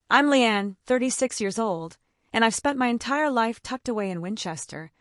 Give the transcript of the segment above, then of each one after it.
I'm Leanne, 36 years old, and I've spent my entire life tucked away in Winchester,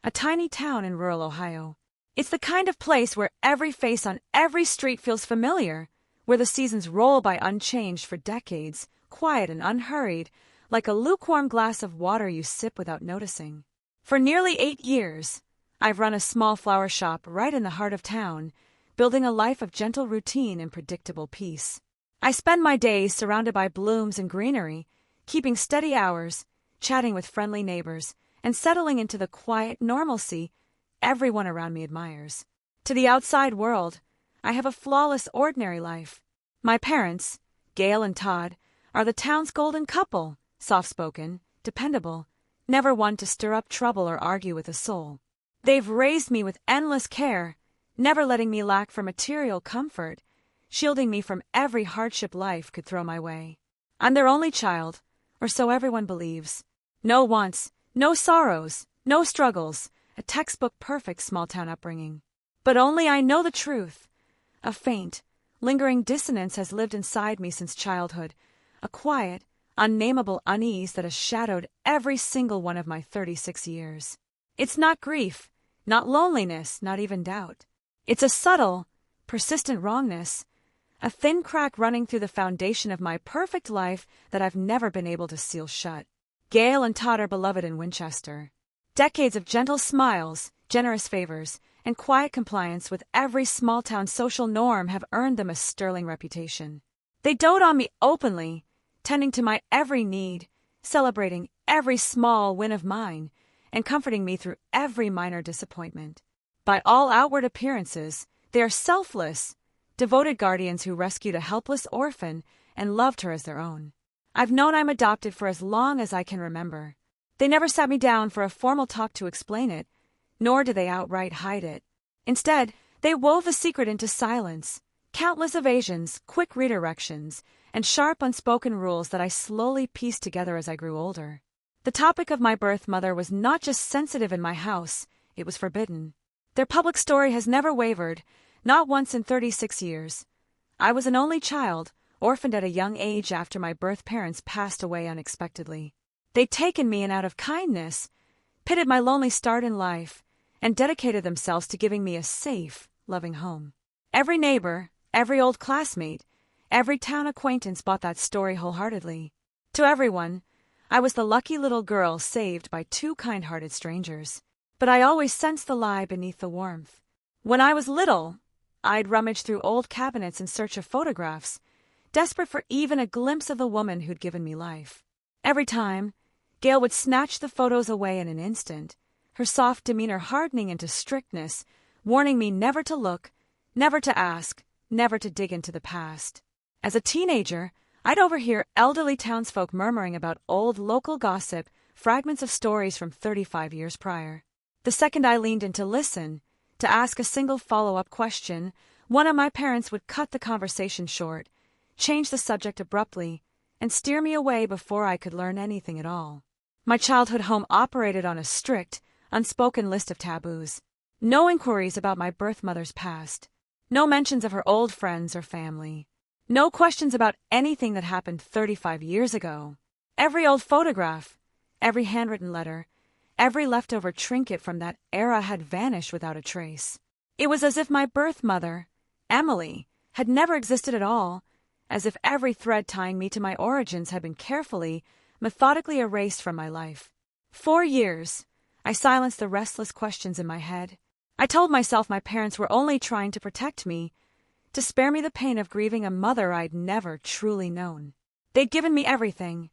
a tiny town in rural Ohio. It's the kind of place where every face on every street feels familiar, where the seasons roll by unchanged for decades, quiet and unhurried, like a lukewarm glass of water you sip without noticing. For nearly 8 years, I've run a small flower shop right in the heart of town, building a life of gentle routine and predictable peace. I spend my days surrounded by blooms and greenery, keeping steady hours, chatting with friendly neighbors, and settling into the quiet normalcy everyone around me admires. To the outside world, I have a flawless, ordinary life. My parents, Gail and Todd, are the town's golden couple, soft-spoken, dependable, never one to stir up trouble or argue with a soul. They've raised me with endless care, never letting me lack for material comfort, shielding me from every hardship life could throw my way. I'm their only child, or so everyone believes. No wants, no sorrows, no struggles, a textbook perfect small-town upbringing. But only I know the truth. A faint, lingering dissonance has lived inside me since childhood, a quiet, unnameable unease that has shadowed every single one of my 36 years. It's not grief, not loneliness, not even doubt. It's a subtle, persistent wrongness, a thin crack running through the foundation of my perfect life that I've never been able to seal shut. Gail and Todd are beloved in Winchester. Decades of gentle smiles, generous favors, and quiet compliance with every small-town social norm have earned them a sterling reputation. They dote on me openly, tending to my every need, celebrating every small win of mine, and comforting me through every minor disappointment. By all outward appearances, they are selfless, devoted guardians who rescued a helpless orphan and loved her as their own. I've known I'm adopted for as long as I can remember. They never sat me down for a formal talk to explain it, nor did they outright hide it. Instead, they wove the secret into silence, countless evasions, quick redirections, and sharp unspoken rules that I slowly pieced together as I grew older. The topic of my birth mother was not just sensitive in my house, it was forbidden. Their public story has never wavered, not once in 36 years. I was an only child, orphaned at a young age after my birth parents passed away unexpectedly. They'd taken me and out of kindness, pitted my lonely start in life, and dedicated themselves to giving me a safe, loving home. Every neighbor, every old classmate, every town acquaintance bought that story wholeheartedly. To everyone, I was the lucky little girl saved by two kind-hearted strangers. But I always sensed the lie beneath the warmth. When I was little, I'd rummage through old cabinets in search of photographs, desperate for even a glimpse of the woman who'd given me life. Every time, Gail would snatch the photos away in an instant, her soft demeanor hardening into strictness, warning me never to look, never to ask, never to dig into the past. As a teenager, I'd overhear elderly townsfolk murmuring about old local gossip, fragments of stories from 35 years prior. The second I leaned in to listen, to ask a single follow-up question, one of my parents would cut the conversation short, change the subject abruptly, and steer me away before I could learn anything at all. My childhood home operated on a strict, unspoken list of taboos. No inquiries about my birth mother's past. No mentions of her old friends or family. No questions about anything that happened 35 years ago. Every old photograph, every handwritten letter, every leftover trinket from that era had vanished without a trace. It was as if my birth mother, Emily, had never existed at all, as if every thread tying me to my origins had been carefully, methodically erased from my life. 4 years, I silenced the restless questions in my head. I told myself my parents were only trying to protect me, to spare me the pain of grieving a mother I'd never truly known. They'd given me everything: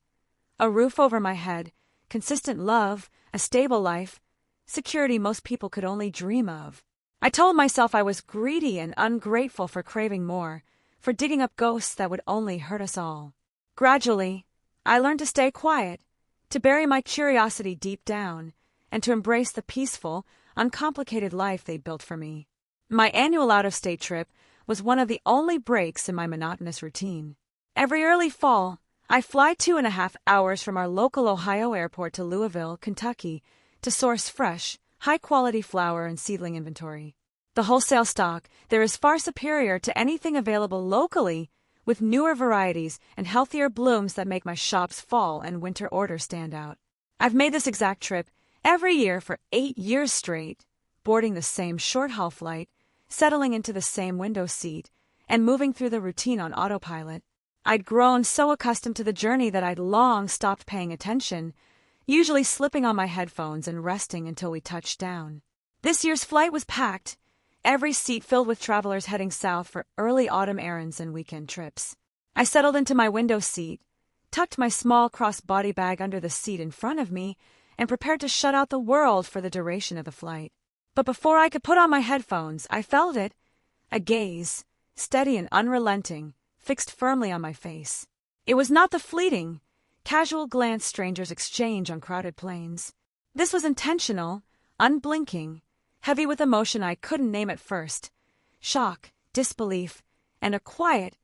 a roof over my head, consistent love, a stable life, security most people could only dream of. I told myself I was greedy and ungrateful for craving more, for digging up ghosts that would only hurt us all. Gradually, I learned to stay quiet, to bury my curiosity deep down, and to embrace the peaceful, uncomplicated life they'd built for me. My annual out-of-state trip was one of the only breaks in my monotonous routine. Every early fall, I fly 2.5 hours from our local Ohio airport to Louisville, Kentucky, to source fresh, high-quality flower and seedling inventory. The wholesale stock there is far superior to anything available locally, with newer varieties and healthier blooms that make my shop's fall and winter orders stand out. I've made this exact trip every year for 8 years straight, boarding the same short-haul flight, settling into the same window seat, and moving through the routine on autopilot. I'd grown so accustomed to the journey that I'd long stopped paying attention, usually slipping on my headphones and resting until we touched down. This year's flight was packed, every seat filled with travelers heading south for early autumn errands and weekend trips. I settled into my window seat, tucked my small cross-body bag under the seat in front of me, and prepared to shut out the world for the duration of the flight. But before I could put on my headphones, I felt it. A gaze, steady and unrelenting, fixed firmly on my face. It was not the fleeting, casual glance strangers exchange on crowded planes. This was intentional, unblinking, heavy with emotion I couldn't name at first. Shock, disbelief, and a quiet,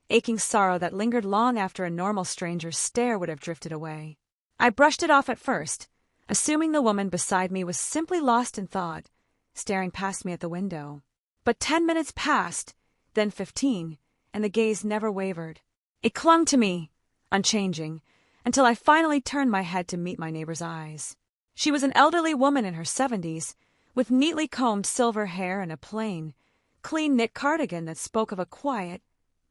aching sorrow that lingered long after a normal stranger's stare would have drifted away. I brushed it off at first, assuming the woman beside me was simply lost in thought, staring past me at the window. But 10 minutes passed, then 15, and the gaze never wavered. It clung to me, unchanging, until I finally turned my head to meet my neighbor's eyes. She was an elderly woman in her 70s, with neatly combed silver hair and a plain, clean-knit cardigan that spoke of a quiet,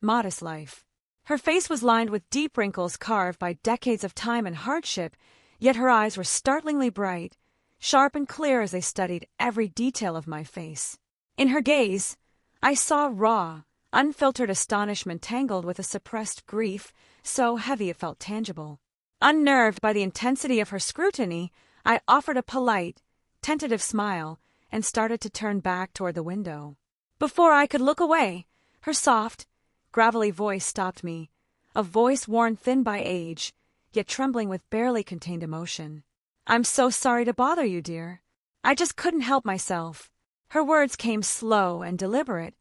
modest life. Her face was lined with deep wrinkles carved by decades of time and hardship, yet her eyes were startlingly bright, sharp and clear as they studied every detail of my face. In her gaze, I saw raw, unfiltered astonishment tangled with a suppressed grief so heavy it felt tangible. Unnerved by the intensity of her scrutiny, I offered a polite, tentative smile and started to turn back toward the window. Before I could look away, her soft, gravelly voice stopped me, a voice worn thin by age, yet trembling with barely contained emotion. "I'm so sorry to bother you, dear. I just couldn't help myself." Her words came slow and deliberate,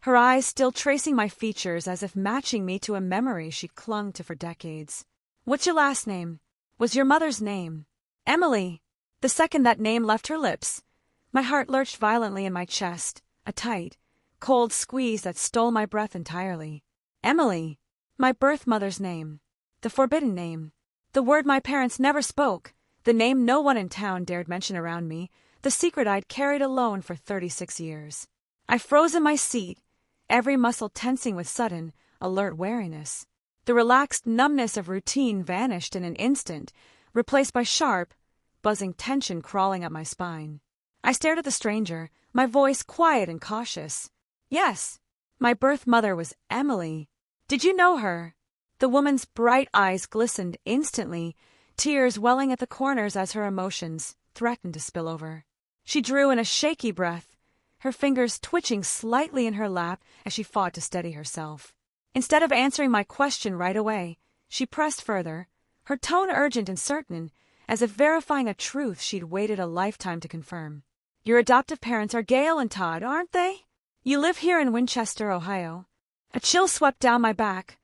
her eyes still tracing my features as if matching me to a memory she clung to for decades. "What's your last name?" "Was your mother's name?" "Emily." The second that name left her lips, my heart lurched violently in my chest, a tight, cold squeeze that stole my breath entirely. Emily, my birth mother's name. The forbidden name. The word my parents never spoke, the name no one in town dared mention around me, the secret I'd carried alone for 36 years. I froze in my seat, every muscle tensing with sudden, alert wariness. The relaxed numbness of routine vanished in an instant, replaced by sharp, buzzing tension crawling up my spine. I stared at the stranger, my voice quiet and cautious. "Yes, my birth mother was Emily. Did you know her?" The woman's bright eyes glistened instantly, tears welling at the corners as her emotions threatened to spill over. She drew in a shaky breath, her fingers twitching slightly in her lap as she fought to steady herself. Instead of answering my question right away, she pressed further, her tone urgent and certain, as if verifying a truth she'd waited a lifetime to confirm. "Your adoptive parents are Gail and Todd, aren't they? You live here in Winchester, Ohio." A chill swept down my back,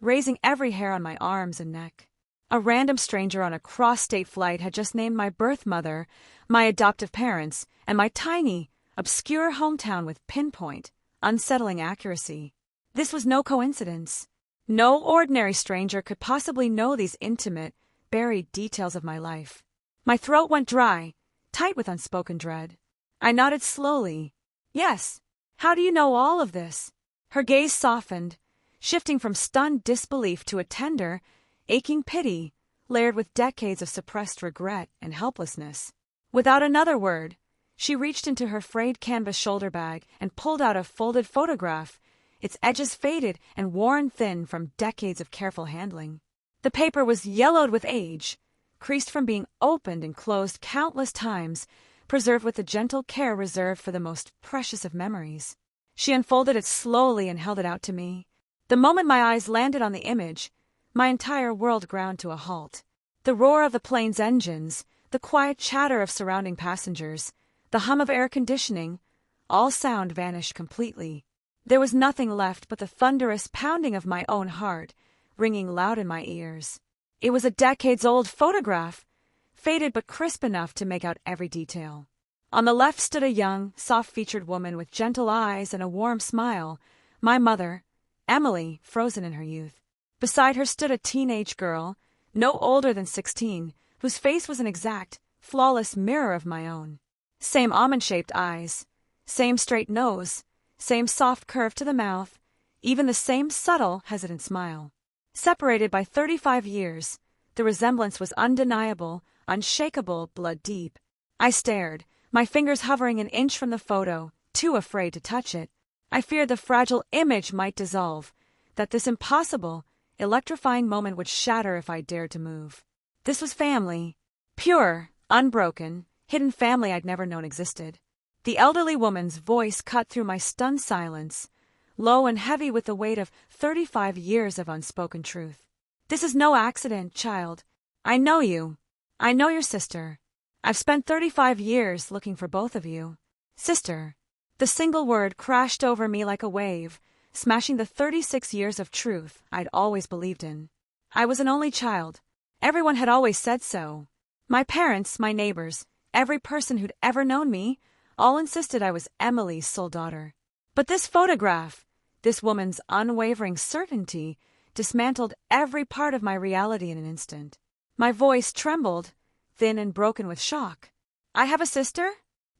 raising every hair on my arms and neck. A random stranger on a cross-state flight had just named my birth mother, my adoptive parents, and my tiny, obscure hometown with pinpoint, unsettling accuracy. This was no coincidence. No ordinary stranger could possibly know these intimate, buried details of my life. My throat went dry, tight with unspoken dread. I nodded slowly. "Yes. How do you know all of this?" Her gaze softened, shifting from stunned disbelief to a tender, aching pity, layered with decades of suppressed regret and helplessness. Without another word, she reached into her frayed canvas shoulder bag and pulled out a folded photograph, its edges faded and worn thin from decades of careful handling. The paper was yellowed with age, creased from being opened and closed countless times, preserved with the gentle care reserved for the most precious of memories. She unfolded it slowly and held it out to me. The moment my eyes landed on the image, my entire world ground to a halt. The roar of the plane's engines, the quiet chatter of surrounding passengers, the hum of air conditioning, all sound vanished completely. There was nothing left but the thunderous pounding of my own heart, ringing loud in my ears. It was a decades-old photograph, faded but crisp enough to make out every detail. On the left stood a young, soft-featured woman with gentle eyes and a warm smile, my mother, Emily, frozen in her youth. Beside her stood a teenage girl, no older than 16, whose face was an exact, flawless mirror of my own. Same almond-shaped eyes, same straight nose, same soft curve to the mouth, even the same subtle, hesitant smile. Separated by 35 years, the resemblance was undeniable, unshakable, blood-deep. I stared, my fingers hovering an inch from the photo, too afraid to touch it. I feared the fragile image might dissolve, that this impossible, electrifying moment would shatter if I dared to move. This was family. Pure, unbroken, hidden family I'd never known existed. The elderly woman's voice cut through my stunned silence, low and heavy with the weight of 35 years of unspoken truth. This is no accident, child. I know you. I know your sister. I've spent 35 years looking for both of you. Sister. The single word crashed over me like a wave, smashing the 36 years of truth I'd always believed in. I was an only child. Everyone had always said so. My parents, my neighbors, every person who'd ever known me, all insisted I was Emily's sole daughter. But this photograph, this woman's unwavering certainty, dismantled every part of my reality in an instant. My voice trembled, thin and broken with shock. I have a sister?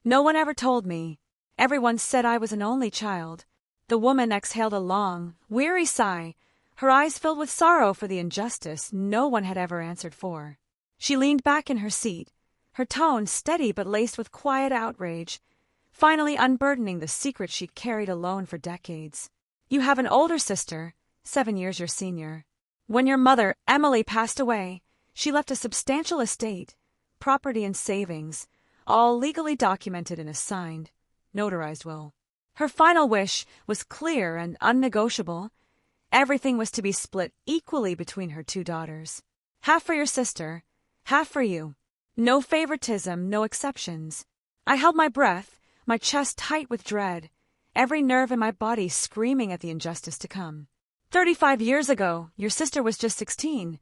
No one ever told me. Everyone said I was an only child. The woman exhaled a long, weary sigh, her eyes filled with sorrow for the injustice no one had ever answered for. She leaned back in her seat, her tone steady but laced with quiet outrage, finally unburdening the secret she'd carried alone for decades. You have an older sister, 7 years your senior. When your mother, Emily, passed away, she left a substantial estate, property and savings, all legally documented in a signed, notarized will. Her final wish was clear and unnegotiable. Everything was to be split equally between her 2 daughters. Half for your sister, half for you. No favoritism, no exceptions. I held my breath, my chest tight with dread, every nerve in my body screaming at the injustice to come. 35 years ago, your sister was just 16,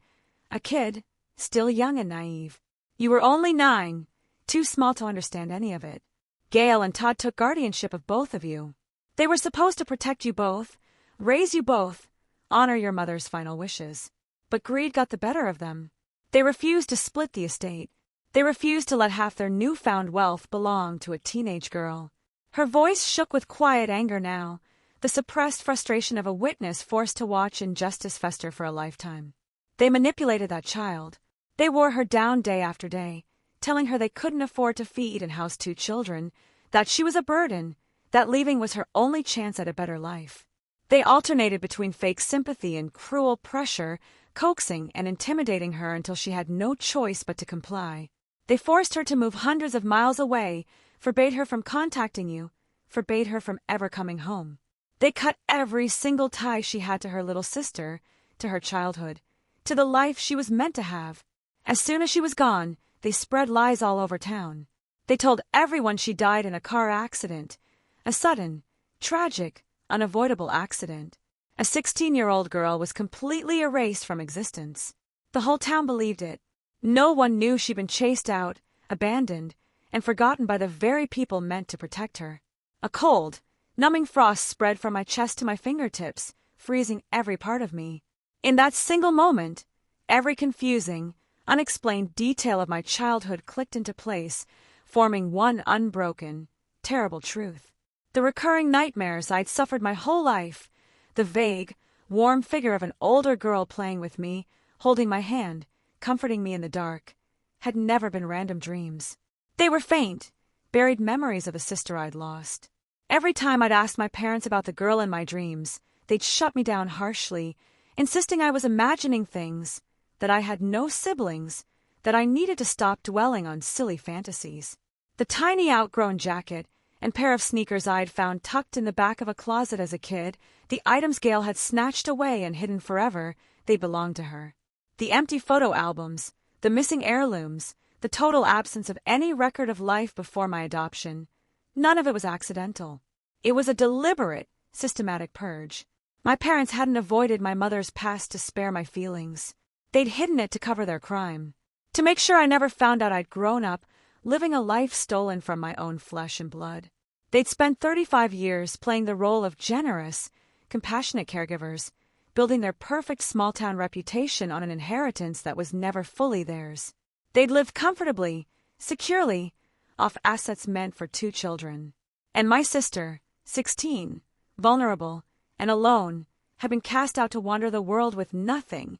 a kid, still young and naive. You were only 9, too small to understand any of it. Gail and Todd took guardianship of both of you. They were supposed to protect you both, raise you both, honor your mother's final wishes. But greed got the better of them. They refused to split the estate. They refused to let half their newfound wealth belong to a teenage girl. Her voice shook with quiet anger now, the suppressed frustration of a witness forced to watch injustice fester for a lifetime. They manipulated that child. They wore her down day after day, telling her they couldn't afford to feed and house 2 children, that she was a burden, that leaving was her only chance at a better life. They alternated between fake sympathy and cruel pressure, coaxing and intimidating her until she had no choice but to comply. They forced her to move hundreds of miles away, forbade her from contacting you, forbade her from ever coming home. They cut every single tie she had to her little sister, to her childhood, to the life she was meant to have. As soon as she was gone, they spread lies all over town. They told everyone she died in a car accident, a sudden, tragic, unavoidable accident. A 16-year-old girl was completely erased from existence. The whole town believed it. No one knew she'd been chased out, abandoned, and forgotten by the very people meant to protect her. A cold, numbing frost spread from my chest to my fingertips, freezing every part of me. In that single moment, every confusing, unexplained detail of my childhood clicked into place, forming one unbroken, terrible truth. The recurring nightmares I'd suffered my whole life, the vague, warm figure of an older girl playing with me, holding my hand, comforting me in the dark, had never been random dreams. They were faint, buried memories of a sister I'd lost. Every time I'd asked my parents about the girl in my dreams, they'd shut me down harshly, insisting I was imagining things, that I had no siblings, that I needed to stop dwelling on silly fantasies. The tiny outgrown jacket and pair of sneakers I'd found tucked in the back of a closet as a kid, the items Gail had snatched away and hidden forever, they belonged to her. The empty photo albums, the missing heirlooms, the total absence of any record of life before my adoption, none of it was accidental. It was a deliberate, systematic purge. My parents hadn't avoided my mother's past to spare my feelings. They'd hidden it to cover their crime, to make sure I never found out I'd grown up, living a life stolen from my own flesh and blood. They'd spent 35 years playing the role of generous, compassionate caregivers, building their perfect small-town reputation on an inheritance that was never fully theirs. They'd lived comfortably, securely, off assets meant for 2 children. And my sister, 16, vulnerable and alone, had been cast out to wander the world with nothing,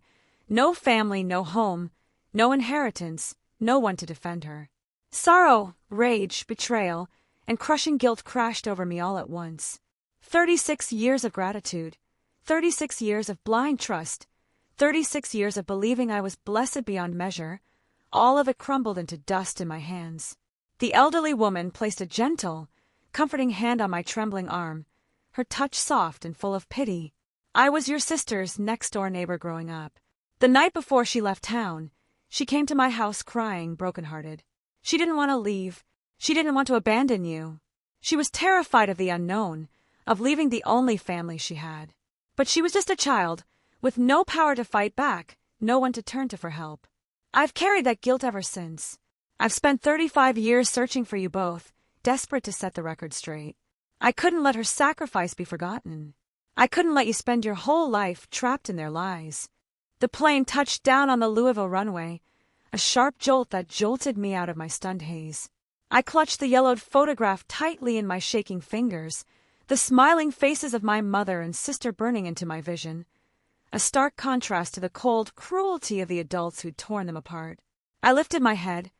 no family, no home, no inheritance, no one to defend her. Sorrow, rage, betrayal, and crushing guilt crashed over me all at once. 36 years of gratitude, 36 years of blind trust, 36 years of believing I was blessed beyond measure, all of it crumbled into dust in my hands. The elderly woman placed a gentle, comforting hand on my trembling arm, her touch soft and full of pity. I was your sister's next-door neighbor growing up. The night before she left town, she came to my house crying, broken-hearted. She didn't want to leave. She didn't want to abandon you. She was terrified of the unknown, of leaving the only family she had. But she was just a child, with no power to fight back, no one to turn to for help. I've carried that guilt ever since. I've spent 35 years searching for you both, desperate to set the record straight. I couldn't let her sacrifice be forgotten. I couldn't let you spend your whole life trapped in their lies. The plane touched down on the Louisville runway, a sharp jolt that jolted me out of my stunned haze. I clutched the yellowed photograph tightly in my shaking fingers, the smiling faces of my mother and sister burning into my vision, a stark contrast to the cold cruelty of the adults who'd torn them apart. I lifted my head,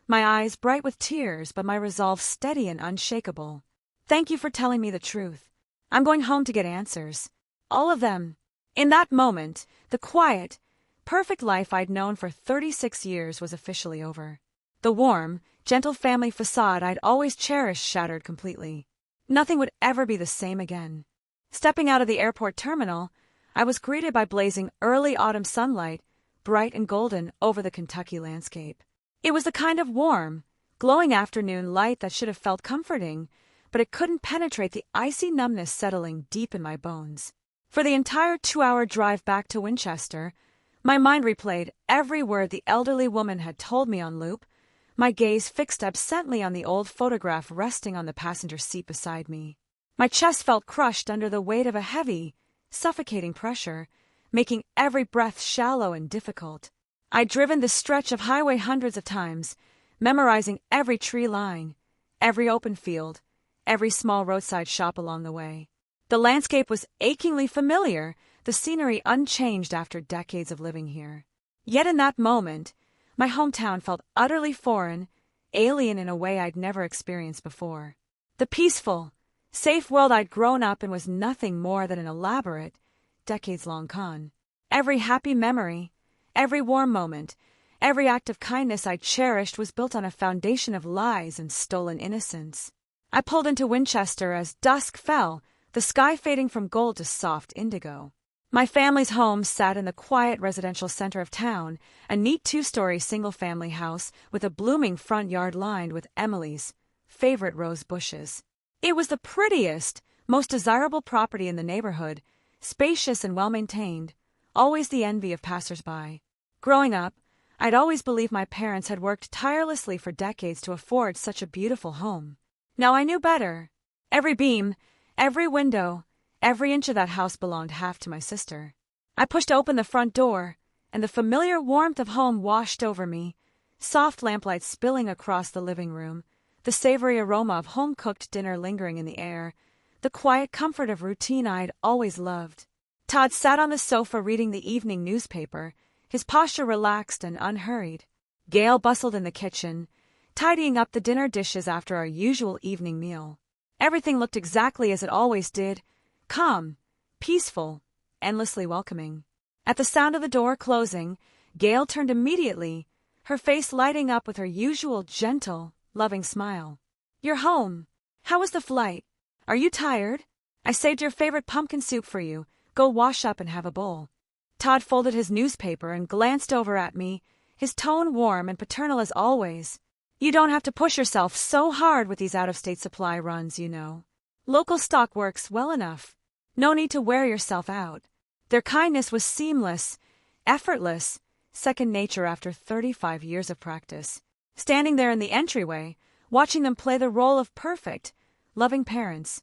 my eyes bright with tears, but my resolve steady and unshakable. Thank you for telling me the truth. I'm going home to get answers. All of them. In that moment, the quiet, perfect life I'd known for 36 years was officially over. The warm, gentle family facade I'd always cherished shattered completely. Nothing would ever be the same again. Stepping out of the airport terminal, I was greeted by blazing early autumn sunlight, bright and golden over the Kentucky landscape. It was the kind of warm, glowing afternoon light that should have felt comforting, but it couldn't penetrate the icy numbness settling deep in my bones. For the entire 2-hour drive back to Winchester, my mind replayed every word the elderly woman had told me on loop, my gaze fixed absently on the old photograph resting on the passenger seat beside me. My chest felt crushed under the weight of a heavy, suffocating pressure, making every breath shallow and difficult. I'd driven this stretch of highway hundreds of times, memorizing every tree line, every open field, every small roadside shop along the way. The landscape was achingly familiar, the scenery unchanged after decades of living here. Yet in that moment, my hometown felt utterly foreign, alien in a way I'd never experienced before. The peaceful, safe world I'd grown up in was nothing more than an elaborate, decades-long con. Every happy memory, every warm moment, every act of kindness I'd cherished was built on a foundation of lies and stolen innocence. I pulled into Winchester as dusk fell, the sky fading from gold to soft indigo. My family's home sat in the quiet residential center of town, a neat 2-story single-family house with a blooming front yard lined with Emily's favorite rose bushes. It was the prettiest, most desirable property in the neighborhood, spacious and well-maintained, always the envy of passers-by. Growing up, I'd always believed my parents had worked tirelessly for decades to afford such a beautiful home. Now I knew better. Every beam, every window, every inch of that house belonged half to my sister. I pushed open the front door, and the familiar warmth of home washed over me, soft lamplight spilling across the living room, the savory aroma of home-cooked dinner lingering in the air, the quiet comfort of routine I'd always loved. Todd sat on the sofa reading the evening newspaper, his posture relaxed and unhurried. Gail bustled in the kitchen, tidying up the dinner dishes after our usual evening meal. Everything looked exactly as it always did, calm, peaceful, endlessly welcoming. At the sound of the door closing, Gail turned immediately, her face lighting up with her usual gentle, loving smile. "You're home. How was the flight? Are you tired? I saved your favorite pumpkin soup for you. Go wash up and have a bowl." Todd folded his newspaper and glanced over at me, his tone warm and paternal as always. "You don't have to push yourself so hard with these out-of-state supply runs, you know. Local stock works well enough. No need to wear yourself out." Their kindness was seamless, effortless, second nature after 35 years of practice. Standing there in the entryway, watching them play the role of perfect, loving parents,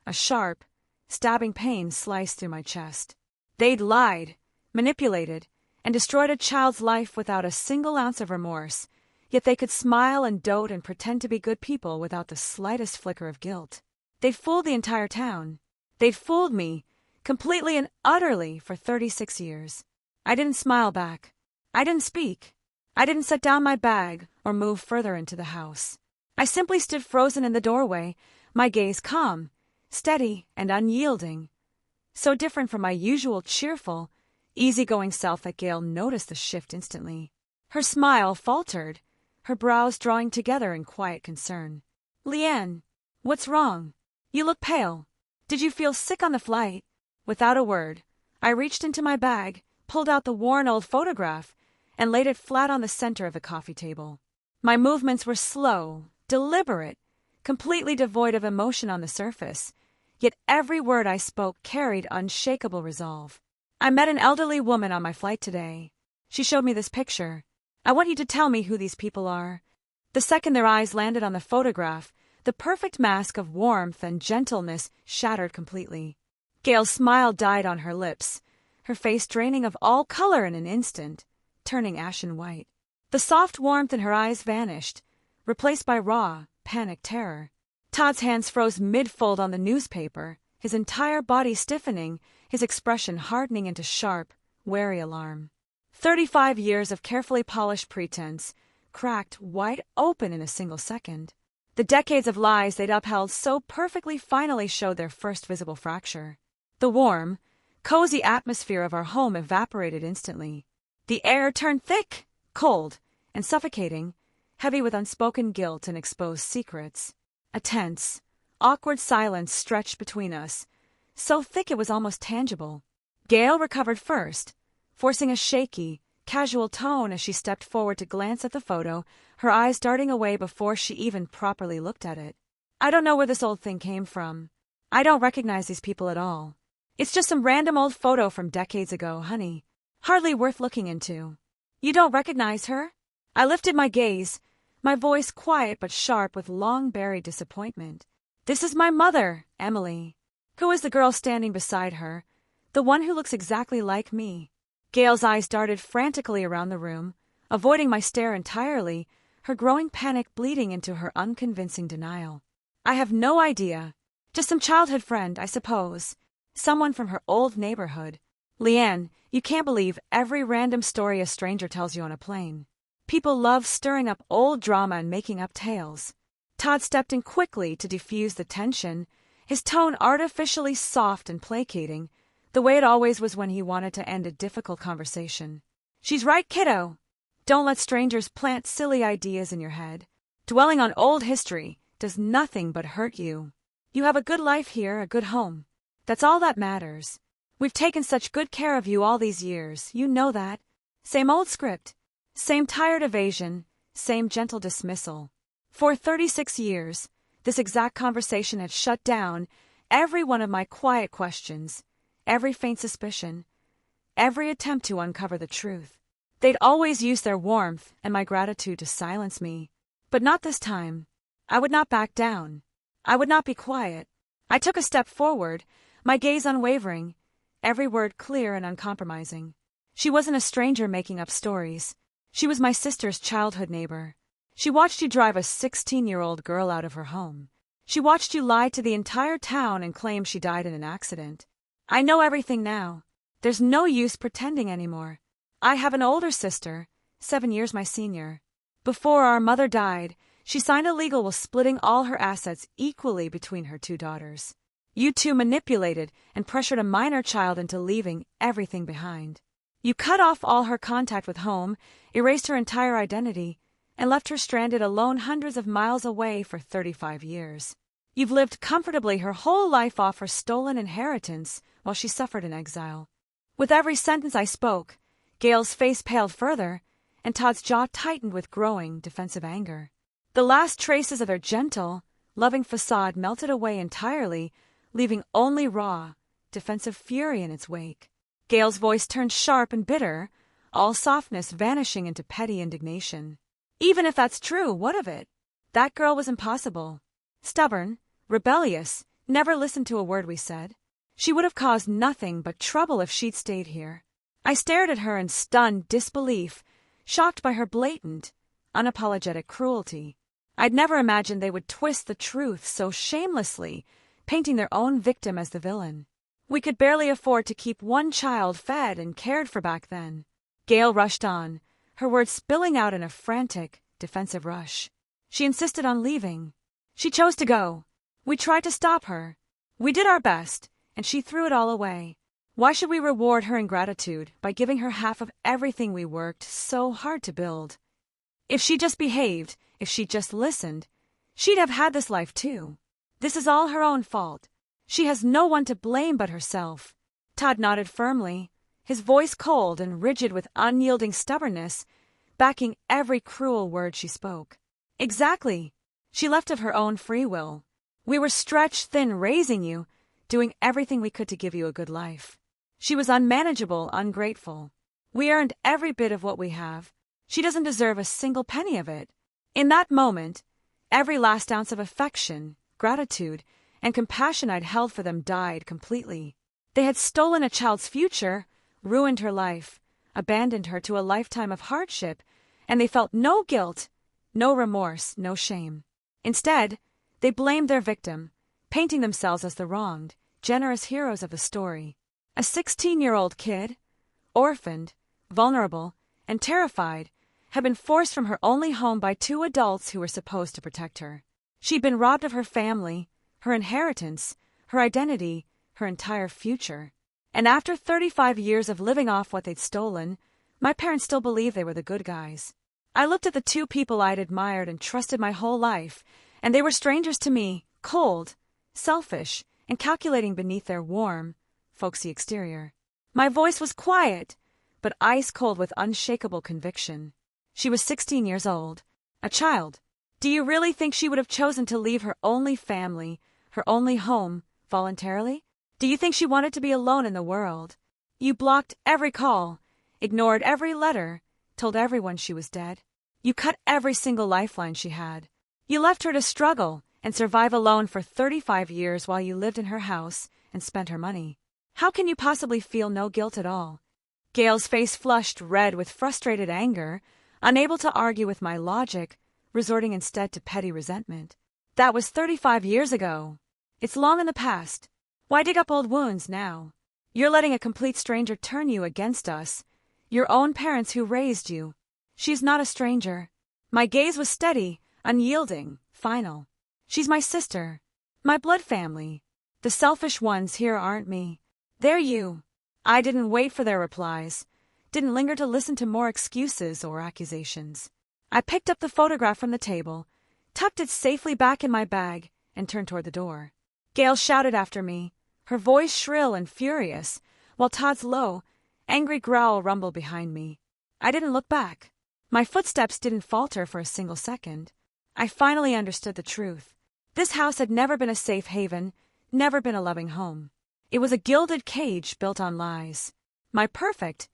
a sharp, Stabbing pain sliced through my chest. They'd lied, manipulated, and destroyed a child's life without a single ounce of remorse, yet they could smile and dote and pretend to be good people without the slightest flicker of guilt. They'd fooled the entire town. They'd fooled me, completely and utterly, for 36 years. I didn't smile back. I didn't speak. I didn't set down my bag or move further into the house. I simply stood frozen in the doorway, my gaze calm, steady, and unyielding. So different from my usual cheerful, easygoing self that Gail noticed the shift instantly. Her smile faltered, her brows drawing together in quiet concern. "Leanne, what's wrong? You look pale. Did you feel sick on the flight?" Without a word, I reached into my bag, pulled out the worn old photograph, and laid it flat on the center of the coffee table. My movements were slow, deliberate, completely devoid of emotion on the surface, yet every word I spoke carried unshakable resolve. "I met an elderly woman on my flight today. She showed me this picture. I want you to tell me who these people are." The second their eyes landed on the photograph, the perfect mask of warmth and gentleness shattered completely. Gail's smile died on her lips, her face draining of all color in an instant, turning ashen white. The soft warmth in her eyes vanished, replaced by raw, panicked terror. Todd's hands froze mid-fold on the newspaper, his entire body stiffening, his expression hardening into sharp, wary alarm. 35 years of carefully polished pretense, cracked wide open in a single second. The decades of lies they'd upheld so perfectly finally showed their first visible fracture. The warm, cozy atmosphere of our home evaporated instantly. The air turned thick, cold, and suffocating, heavy with unspoken guilt and exposed secrets. A tense, awkward silence stretched between us, so thick it was almost tangible. Gail recovered first, forcing a shaky, casual tone as she stepped forward to glance at the photo, her eyes darting away before she even properly looked at it. "I don't know where this old thing came from. I don't recognize these people at all. It's just some random old photo from decades ago, honey. Hardly worth looking into." "You don't recognize her?" I lifted my gaze, my voice quiet but sharp with long-buried disappointment. "This is my mother, Emily." "Who is the girl standing beside her? The one who looks exactly like me?" Gail's eyes darted frantically around the room, avoiding my stare entirely, her growing panic bleeding into her unconvincing denial. "I have no idea. Just some childhood friend, I suppose. Someone from her old neighborhood. Leanne, you can't believe every random story a stranger tells you on a plane. People love stirring up old drama and making up tales." Todd stepped in quickly to diffuse the tension, his tone artificially soft and placating, the way it always was when he wanted to end a difficult conversation. "She's right, kiddo. Don't let strangers plant silly ideas in your head. Dwelling on old history does nothing but hurt you. You have a good life here, a good home. That's all that matters. We've taken such good care of you all these years, you know that. Same old script, same tired evasion, same gentle dismissal. For 36 years, this exact conversation had shut down every one of my quiet questions, every faint suspicion, every attempt to uncover the truth. They'd always used their warmth and my gratitude to silence me, but not this time. I would not back down. I would not be quiet. I took a step forward, my gaze unwavering, every word clear and uncompromising. She wasn't a stranger making up stories. She was my sister's childhood neighbor. She watched you drive a 16-year-old girl out of her home. She watched you lie to the entire town and claim she died in an accident. I know everything now. There's no use pretending anymore. I have an older sister, 7 years my senior. Before our mother died, she signed a legal will splitting all her assets equally between her 2 daughters. You two manipulated and pressured a minor child into leaving everything behind. You cut off all her contact with home, erased her entire identity, and left her stranded alone hundreds of miles away for 35 years. You've lived comfortably her whole life off her stolen inheritance while she suffered in exile. With every sentence I spoke, Gail's face paled further, and Todd's jaw tightened with growing defensive anger. The last traces of their gentle, loving facade melted away entirely, leaving only raw, defensive fury in its wake. Gail's voice turned sharp and bitter, all softness vanishing into petty indignation. "Even if that's true, what of it? That girl was impossible. Stubborn, rebellious, never listened to a word we said. She would have caused nothing but trouble if she'd stayed here. I stared at her in stunned disbelief, shocked by her blatant, unapologetic cruelty. I'd never imagined they would twist the truth so shamelessly, painting their own victim as the villain. We could barely afford to keep one child fed and cared for back then. Gail rushed on, her words spilling out in a frantic, defensive rush. She insisted on leaving. She chose to go. We tried to stop her. We did our best, and she threw it all away. Why should we reward her ingratitude by giving her half of everything we worked so hard to build? If she just behaved, if she just listened, she'd have had this life too. This is all her own fault. She has no one to blame but herself. Todd nodded firmly, his voice cold and rigid with unyielding stubbornness, backing every cruel word she spoke. Exactly. She left of her own free will. We were stretched thin raising you, doing everything we could to give you a good life. She was unmanageable, ungrateful. We earned every bit of what we have. She doesn't deserve a single penny of it. In that moment, every last ounce of affection, gratitude, and compassion I'd held for them died completely. They had stolen a child's future, ruined her life, abandoned her to a lifetime of hardship, and they felt no guilt, no remorse, no shame. Instead, they blamed their victim, painting themselves as the wronged, generous heroes of the story. A 16-year-old kid, orphaned, vulnerable, and terrified, had been forced from her only home by two adults who were supposed to protect her. She'd been robbed of her family, her inheritance, her identity, her entire future. And after 35 years of living off what they'd stolen, my parents still believed they were the good guys. I looked at the two people I'd admired and trusted my whole life, and they were strangers to me, cold, selfish, and calculating beneath their warm, folksy exterior. My voice was quiet, but ice-cold with unshakable conviction. She was 16 years old, a child. Do you really think she would have chosen to leave her only family, her only home, voluntarily? Do you think she wanted to be alone in the world? You blocked every call, ignored every letter, told everyone she was dead. You cut every single lifeline she had. You left her to struggle and survive alone for 35 years while you lived in her house and spent her money. How can you possibly feel no guilt at all? Gail's face flushed red with frustrated anger, unable to argue with my logic, resorting instead to petty resentment. That was 35 years ago. It's long in the past. Why dig up old wounds now? You're letting a complete stranger turn you against us, your own parents who raised you. She's not a stranger. My gaze was steady, unyielding, final. She's my sister, my blood family. The selfish ones here aren't me. They're you. I didn't wait for their replies, didn't linger to listen to more excuses or accusations. I picked up the photograph from the table, tucked it safely back in my bag, and turned toward the door. Gail shouted after me, her voice shrill and furious, while Todd's low, angry growl rumbled behind me. I didn't look back. My footsteps didn't falter for a single second. I finally understood the truth. This house had never been a safe haven, never been a loving home. It was a gilded cage built on lies. My perfect,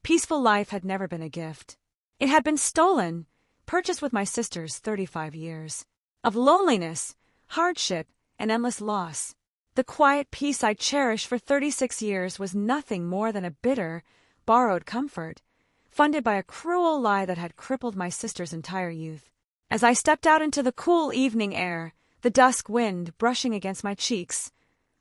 peaceful life had never been a gift. It had been stolen, purchased with my sister's 35 years of loneliness, hardship, and endless loss. The quiet peace I cherished for 36 years was nothing more than a bitter, borrowed comfort, funded by a cruel lie that had crippled my sister's entire youth. As I stepped out into the cool evening air, the dusk wind brushing against my cheeks,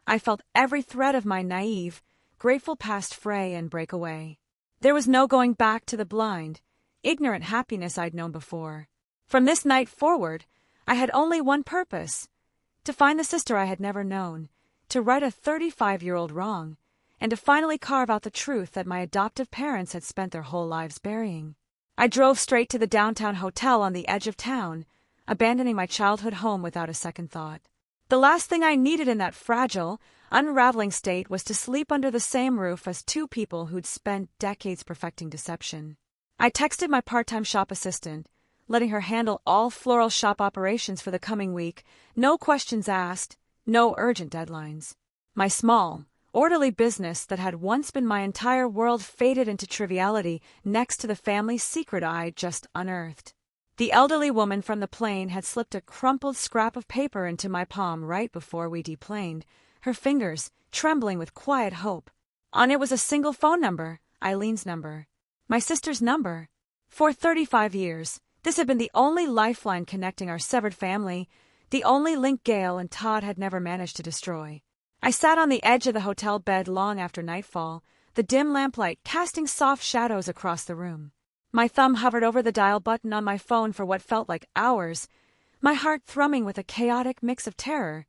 I felt every thread of my naive, grateful past fray and break away. There was no going back to the blind, ignorant happiness I'd known before. From this night forward, I had only one purpose: to find the sister I had never known, to right a 35-year-old wrong, and to finally carve out the truth that my adoptive parents had spent their whole lives burying. I drove straight to the downtown hotel on the edge of town, abandoning my childhood home without a second thought. The last thing I needed in that fragile, unraveling state was to sleep under the same roof as two people who'd spent decades perfecting deception. I texted my part-time shop assistant, letting her handle all floral shop operations for the coming week, no questions asked, no urgent deadlines. My small, orderly business that had once been my entire world faded into triviality next to the family secret I'd just unearthed. The elderly woman from the plane had slipped a crumpled scrap of paper into my palm right before we deplaned, her fingers trembling with quiet hope. On it was a single phone number, Eileen's number. My sister's number. For 35 years, this had been the only lifeline connecting our severed family, the only link Gail and Todd had never managed to destroy. I sat on the edge of the hotel bed long after nightfall, the dim lamplight casting soft shadows across the room. My thumb hovered over the dial button on my phone for what felt like hours, my heart thrumming with a chaotic mix of terror,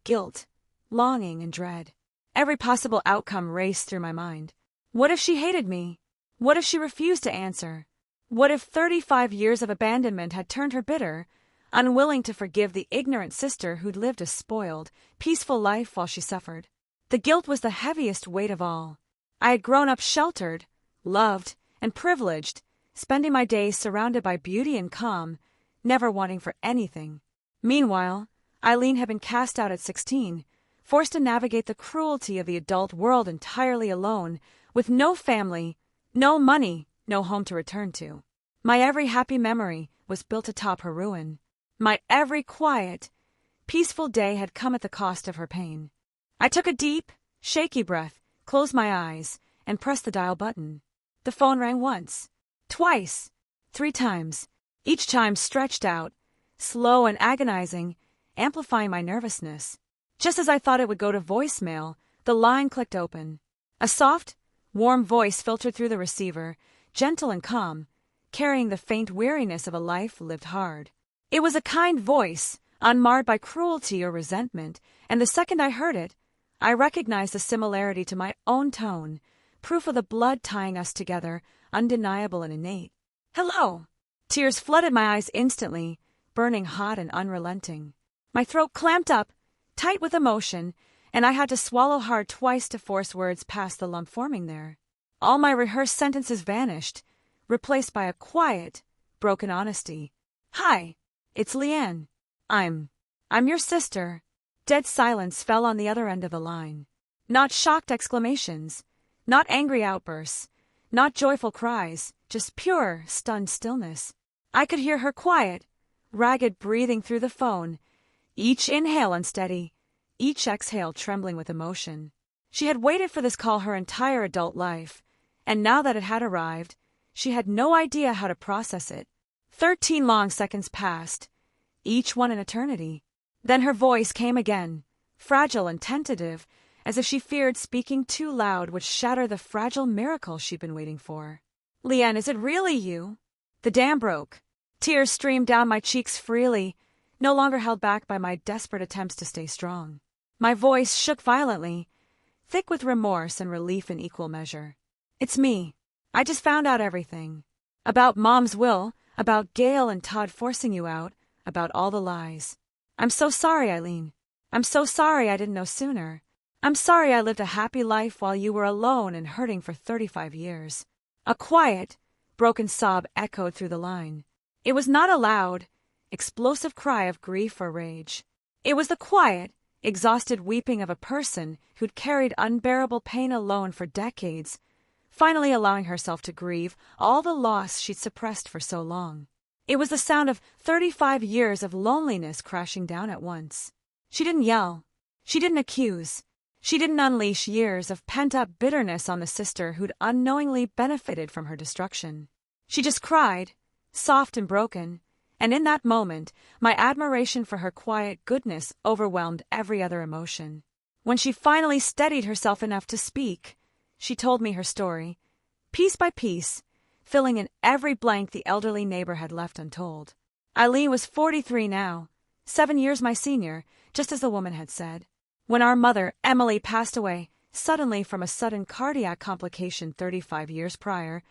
guilt, longing, and dread. Every possible outcome raced through my mind. What if she hated me? What if she refused to answer? What if 35 years of abandonment had turned her bitter, unwilling to forgive the ignorant sister who'd lived a spoiled, peaceful life while she suffered? The guilt was the heaviest weight of all. I had grown up sheltered, loved, and privileged, spending my days surrounded by beauty and calm, never wanting for anything. Meanwhile, Eileen had been cast out at 16, forced to navigate the cruelty of the adult world entirely alone, with no family, no money, no home to return to. My every happy memory was built atop her ruin. My every quiet, peaceful day had come at the cost of her pain. I took a deep, shaky breath, closed my eyes, and pressed the dial button. The phone rang once, twice, 3 times, each time stretched out, slow and agonizing, amplifying my nervousness. Just as I thought it would go to voicemail, the line clicked open. A soft, warm voice filtered through the receiver, gentle and calm, carrying the faint weariness of a life lived hard. It was a kind voice, unmarred by cruelty or resentment, and the second I heard it, I recognized the similarity to my own tone, proof of the blood tying us together, undeniable and innate. "Hello!" Tears flooded my eyes instantly, burning hot and unrelenting. My throat clamped up, tight with emotion, and I had to swallow hard twice to force words past the lump forming there. All my rehearsed sentences vanished, replaced by a quiet, broken honesty. "Hi, it's Leanne. I'm your sister." Dead silence fell on the other end of the line. Not shocked exclamations, not angry outbursts, not joyful cries, just pure, stunned stillness. I could hear her quiet, ragged breathing through the phone, each inhale unsteady, each exhale trembling with emotion. She had waited for this call her entire adult life, and now that it had arrived, she had no idea how to process it. 13 long seconds passed, each one an eternity. Then her voice came again, fragile and tentative, as if she feared speaking too loud would shatter the fragile miracle she'd been waiting for. "Leanne, is it really you?" The dam broke. Tears streamed down my cheeks freely, no longer held back by my desperate attempts to stay strong. My voice shook violently, thick with remorse and relief in equal measure. "It's me. I just found out everything. About Mom's will, about Gail and Todd forcing you out, about all the lies. I'm so sorry, Eileen. I'm so sorry I didn't know sooner. I'm sorry I lived a happy life while you were alone and hurting for 35 years. A quiet, broken sob echoed through the line. It was not a loud, explosive cry of grief or rage. It was the quiet, exhausted weeping of a person who'd carried unbearable pain alone for decades, finally allowing herself to grieve all the loss she'd suppressed for so long. It was the sound of 35 years of loneliness crashing down at once. She didn't yell. She didn't accuse. She didn't unleash years of pent-up bitterness on the sister who'd unknowingly benefited from her destruction. She just cried, soft and broken, and in that moment, my admiration for her quiet goodness overwhelmed every other emotion. When she finally steadied herself enough to speak, she told me her story, piece by piece, filling in every blank the elderly neighbor had left untold. Eileen was 43 now, 7 years my senior, just as the woman had said. When our mother, Emily, passed away, suddenly from a sudden cardiac complication 35 years prior,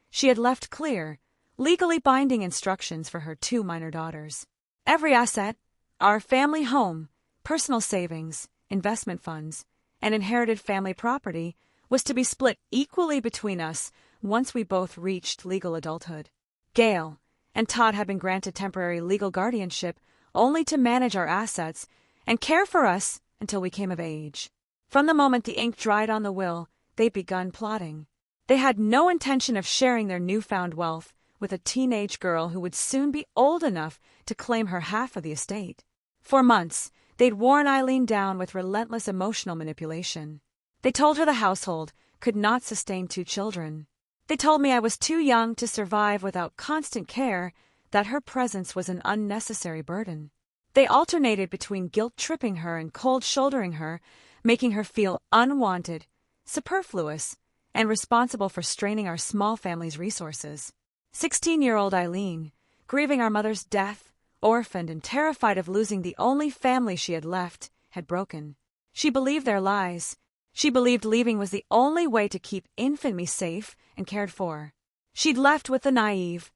she had left clear, legally binding instructions for her 2 minor daughters. Every asset, our family home, personal savings, investment funds, and inherited family property, was to be split equally between us once we both reached legal adulthood. Gail and Todd had been granted temporary legal guardianship only to manage our assets and care for us until we came of age. From the moment the ink dried on the will, they'd begun plotting. They had no intention of sharing their newfound wealth with a teenage girl who would soon be old enough to claim her half of the estate. For months, They'd worn Eileen down with relentless emotional manipulation. They told her the household could not sustain 2 children. They told me I was too young to survive without constant care, that her presence was an unnecessary burden. They alternated between guilt-tripping her and cold-shouldering her, making her feel unwanted, superfluous, and responsible for straining our small family's resources. 16-year-old Eileen, grieving our mother's death, orphaned and terrified of losing the only family she had left, had broken. She believed their lies. She believed leaving was the only way to keep infant me safe and cared for. She'd left with the naive,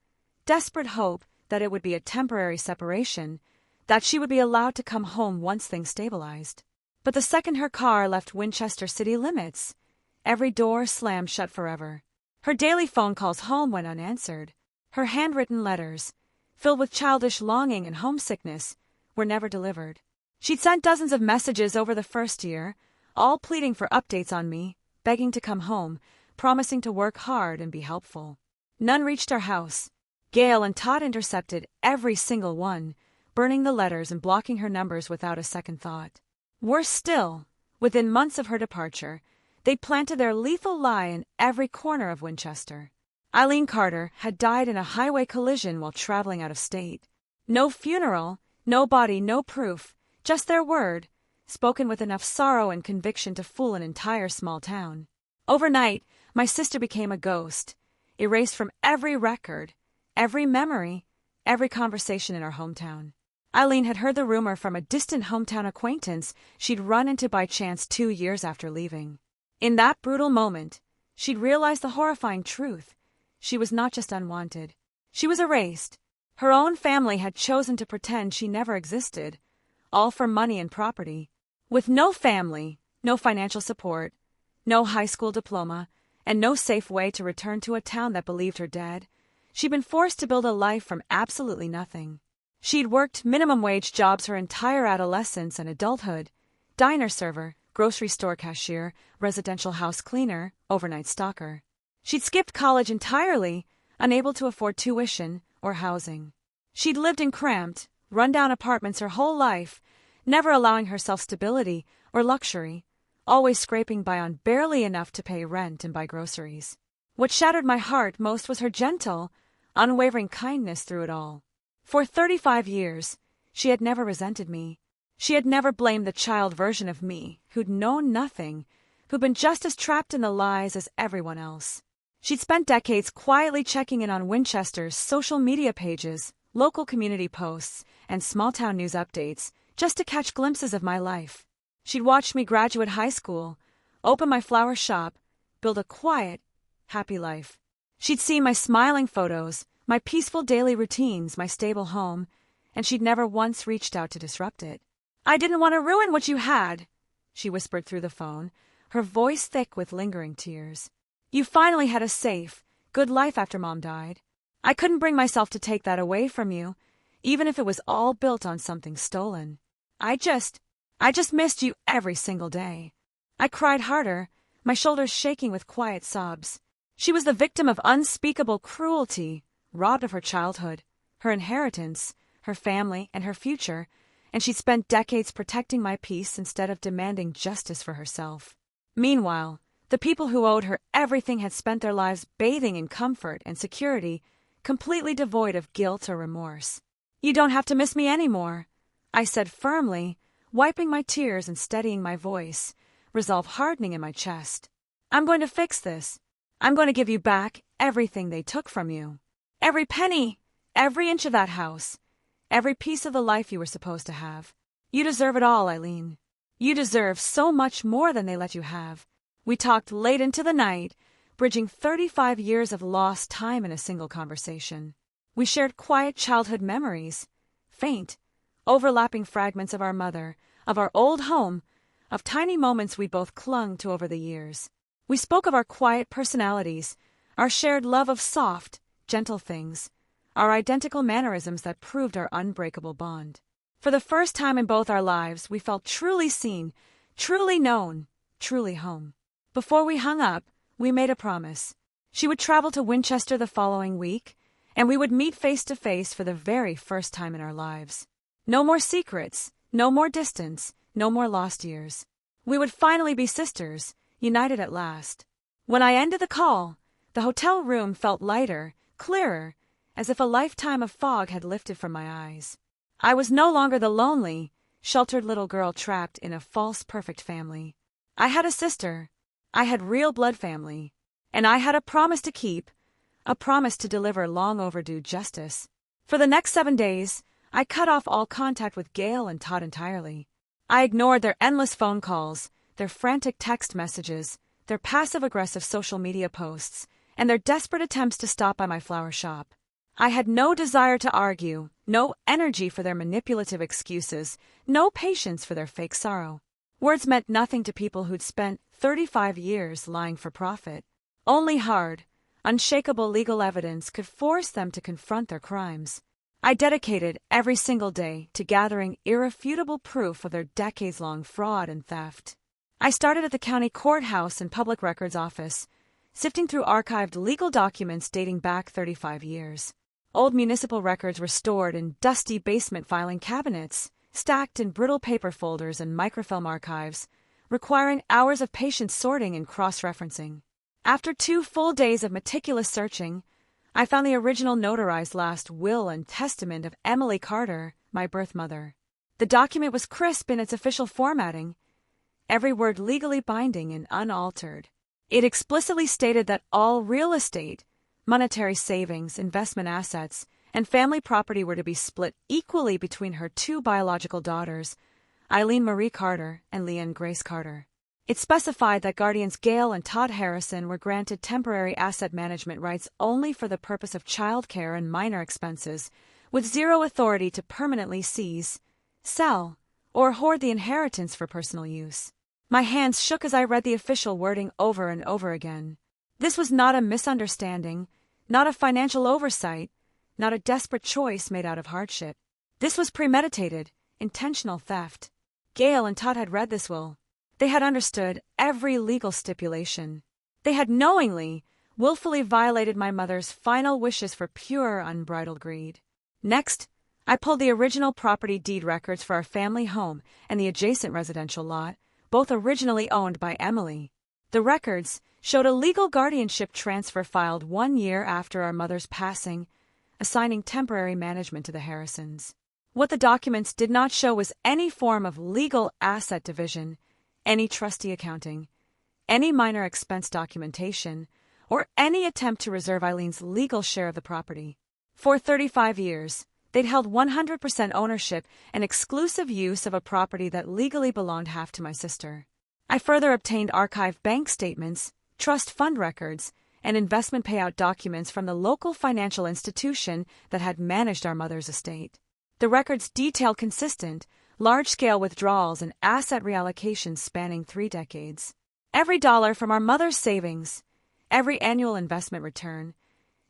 desperate hope that it would be a temporary separation, that she would be allowed to come home once things stabilized. But the second her car left Winchester city limits, every door slammed shut forever. Her daily phone calls home went unanswered. Her handwritten letters, filled with childish longing and homesickness, were never delivered. She'd sent dozens of messages over the first year, all pleading for updates on me, begging to come home, promising to work hard and be helpful. None reached our house. Gail and Todd intercepted every single one, burning the letters and blocking her numbers without a second thought. Worse still, within months of her departure, they planted their lethal lie in every corner of Winchester. Eileen Carter had died in a highway collision while traveling out of state. No funeral, no body, no proof, just their word, spoken with enough sorrow and conviction to fool an entire small town. Overnight, my sister became a ghost, erased from every record, every memory, every conversation in our hometown. Eileen had heard the rumor from a distant hometown acquaintance she'd run into by chance 2 years after leaving. In that brutal moment, she'd realized the horrifying truth. She was not just unwanted. She was erased. Her own family had chosen to pretend she never existed, all for money and property. With no family, no financial support, no high school diploma, and no safe way to return to a town that believed her dead, she'd been forced to build a life from absolutely nothing. She'd worked minimum-wage jobs her entire adolescence and adulthood: diner server, grocery store cashier, residential house cleaner, overnight stalker. She'd skipped college entirely, unable to afford tuition or housing. She'd lived in cramped, run-down apartments her whole life, never allowing herself stability or luxury, always scraping by on barely enough to pay rent and buy groceries. What shattered my heart most was her gentle, unwavering kindness through it all. For 35 years, she had never resented me. She had never blamed the child version of me, who'd known nothing, who'd been just as trapped in the lies as everyone else. She'd spent decades quietly checking in on Winchester's social media pages, local community posts, and small-town news updates, just to catch glimpses of my life. She'd watched me graduate high school, open my flower shop, build a quiet, happy life. She'd seen my smiling photos, my peaceful daily routines, my stable home, and she'd never once reached out to disrupt it. "I didn't want to ruin what you had," she whispered through the phone, her voice thick with lingering tears. "You finally had a safe, good life after Mom died. I couldn't bring myself to take that away from you, even if it was all built on something stolen. I just missed you every single day." I cried harder, my shoulders shaking with quiet sobs. She was the victim of unspeakable cruelty, robbed of her childhood, her inheritance, her family, and her future, and she'd spent decades protecting my peace instead of demanding justice for herself. Meanwhile, the people who owed her everything had spent their lives bathing in comfort and security, completely devoid of guilt or remorse. "You don't have to miss me anymore," I said firmly, wiping my tears and steadying my voice, resolve hardening in my chest. "I'm going to fix this. I'm going to give you back everything they took from you. Every penny, every inch of that house, every piece of the life you were supposed to have. You deserve it all, Eileen. You deserve so much more than they let you have." We talked late into the night, bridging 35 years of lost time in a single conversation. We shared quiet childhood memories, faint, overlapping fragments of our mother, of our old home, of tiny moments we both clung to over the years. We spoke of our quiet personalities, our shared love of soft, gentle things, our identical mannerisms that proved our unbreakable bond. For the first time in both our lives, we felt truly seen, truly known, truly home. Before we hung up, we made a promise. She would travel to Winchester the following week, and we would meet face to face for the very first time in our lives. No more secrets, No more distance, no more lost years. We would finally be sisters, united at last. When I ended the call, the hotel room felt lighter, clearer, as if a lifetime of fog had lifted from my eyes. I was no longer the lonely, sheltered little girl trapped in a false perfect family. I had a sister. I had real blood family. And I had a promise to keep, a promise to deliver long overdue justice. For the next 7 days, I cut off all contact with Gail and Todd entirely. I ignored their endless phone calls, their frantic text messages, their passive-aggressive social media posts, and their desperate attempts to stop by my flower shop. I had no desire to argue, no energy for their manipulative excuses, no patience for their fake sorrow. Words meant nothing to people who'd spent 35 years lying for profit. Only hard, unshakable legal evidence could force them to confront their crimes. I dedicated every single day to gathering irrefutable proof of their decades-long fraud and theft. I started at the county courthouse and public records office, sifting through archived legal documents dating back 35 years. Old municipal records were stored in dusty basement filing cabinets, stacked in brittle paper folders and microfilm archives, requiring hours of patient sorting and cross-referencing. After 2 full days of meticulous searching, I found the original notarized last will and testament of Emily Carter, my birth mother. The document was crisp in its official formatting, every word legally binding and unaltered. It explicitly stated that all real estate, monetary savings, investment assets, and family property were to be split equally between her 2 biological daughters, Eileen Marie Carter and Leanne Grace Carter. It specified that guardians Gail and Todd Harrison were granted temporary asset management rights only for the purpose of child care and minor expenses, with zero authority to permanently seize, sell, or hoard the inheritance for personal use. My hands shook as I read the official wording over and over again. This was not a misunderstanding, not a financial oversight, not a desperate choice made out of hardship. This was premeditated, intentional theft. Gail and Todd had read this will. They had understood every legal stipulation. They had knowingly, willfully violated my mother's final wishes for pure, unbridled greed. Next, I pulled the original property deed records for our family home and the adjacent residential lot, both originally owned by Emily. The records showed a legal guardianship transfer filed 1 year after our mother's passing, assigning temporary management to the Harrisons. What the documents did not show was any form of legal asset division, any trustee accounting, any minor expense documentation, or any attempt to reserve Eileen's legal share of the property. For 35 years, they'd held 100% ownership and exclusive use of a property that legally belonged half to my sister. I further obtained archived bank statements, trust fund records, and investment payout documents from the local financial institution that had managed our mother's estate. The records detailed consistent, large-scale withdrawals and asset reallocations spanning 3 decades. Every dollar from our mother's savings, every annual investment return,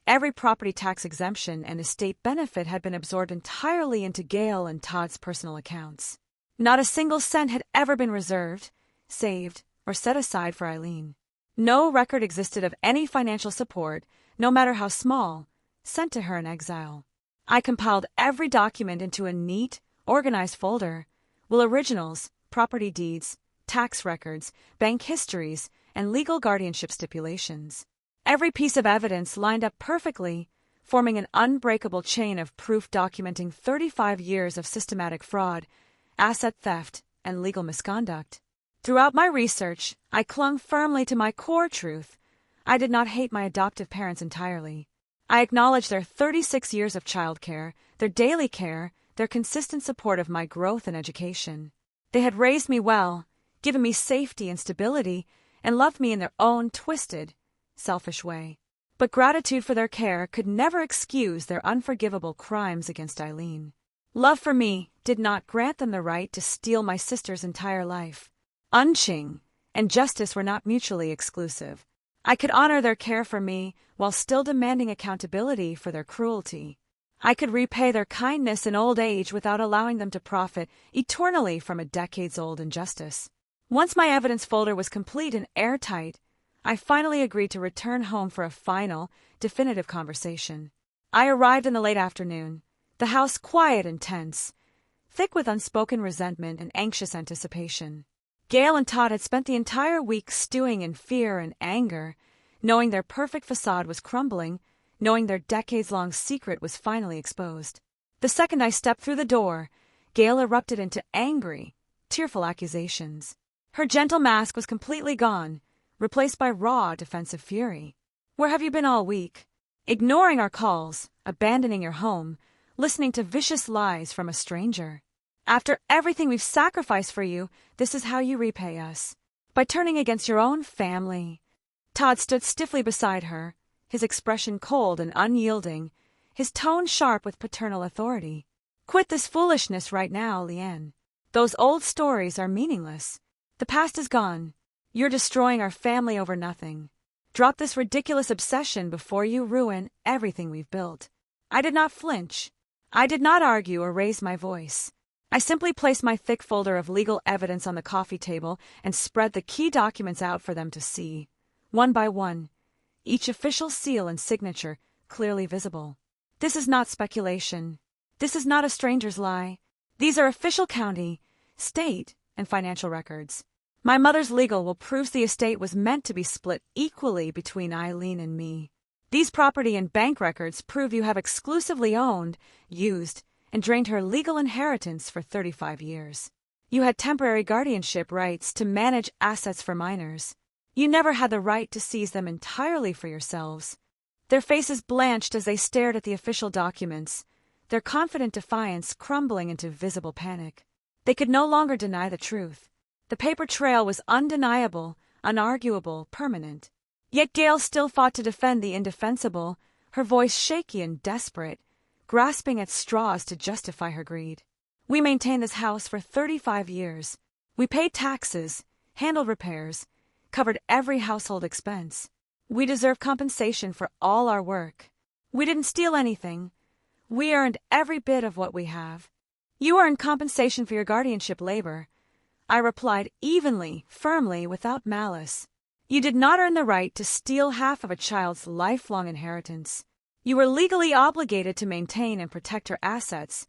every property tax exemption and estate benefit had been absorbed entirely into Gail and Todd's personal accounts. Not a single cent had ever been reserved, saved, or set aside for Eileen. No record existed of any financial support, no matter how small, sent to her in exile. I compiled every document into a neat, organized folder, will originals, property deeds, tax records, bank histories, and legal guardianship stipulations. Every piece of evidence lined up perfectly, forming an unbreakable chain of proof documenting 35 years of systematic fraud, asset theft, and legal misconduct. Throughout my research, I clung firmly to my core truth. I did not hate my adoptive parents entirely. I acknowledged their 36 years of childcare, their daily care, their consistent support of my growth and education. They had raised me well, given me safety and stability, and loved me in their own twisted, selfish way. But gratitude for their care could never excuse their unforgivable crimes against Eileen. Love for me did not grant them the right to steal my sister's entire life. Unching and justice were not mutually exclusive. I could honor their care for me while still demanding accountability for their cruelty. I could repay their kindness in old age without allowing them to profit eternally from a decades-old injustice. Once my evidence folder was complete and airtight, I finally agreed to return home for a final, definitive conversation. I arrived in the late afternoon, the house quiet and tense, thick with unspoken resentment and anxious anticipation. Gail and Todd had spent the entire week stewing in fear and anger, knowing their perfect facade was crumbling, knowing their decades-long secret was finally exposed. The second I stepped through the door, Gail erupted into angry, tearful accusations. Her gentle mask was completely gone, replaced by raw, defensive fury. "Where have you been all week? Ignoring our calls, abandoning your home, listening to vicious lies from a stranger. After everything we've sacrificed for you, this is how you repay us. By turning against your own family." Todd stood stiffly beside her, his expression cold and unyielding, his tone sharp with paternal authority. "Quit this foolishness right now, Leanne. Those old stories are meaningless. The past is gone. You're destroying our family over nothing. Drop this ridiculous obsession before you ruin everything we've built." I did not flinch. I did not argue or raise my voice. I simply placed my thick folder of legal evidence on the coffee table and spread the key documents out for them to see, one by one, each official seal and signature clearly visible. This is not speculation. This is not a stranger's lie. These are official county, state, and financial records. My mother's legal will prove the estate was meant to be split equally between Eileen and me. These property and bank records prove you have exclusively owned, used, and drained her legal inheritance for 35 years. You had temporary guardianship rights to manage assets for minors. You never had the right to seize them entirely for yourselves. Their faces blanched as they stared at the official documents, their confident defiance crumbling into visible panic. They could no longer deny the truth. The paper trail was undeniable, unarguable, permanent. Yet Gail still fought to defend the indefensible, her voice shaky and desperate, grasping at straws to justify her greed. "We maintained this house for 35 years. We paid taxes, handled repairs, covered every household expense. We deserve compensation for all our work. We didn't steal anything. We earned every bit of what we have. You earned compensation for your guardianship labor," I replied evenly, firmly, without malice. "You did not earn the right to steal half of a child's lifelong inheritance. You were legally obligated to maintain and protect her assets,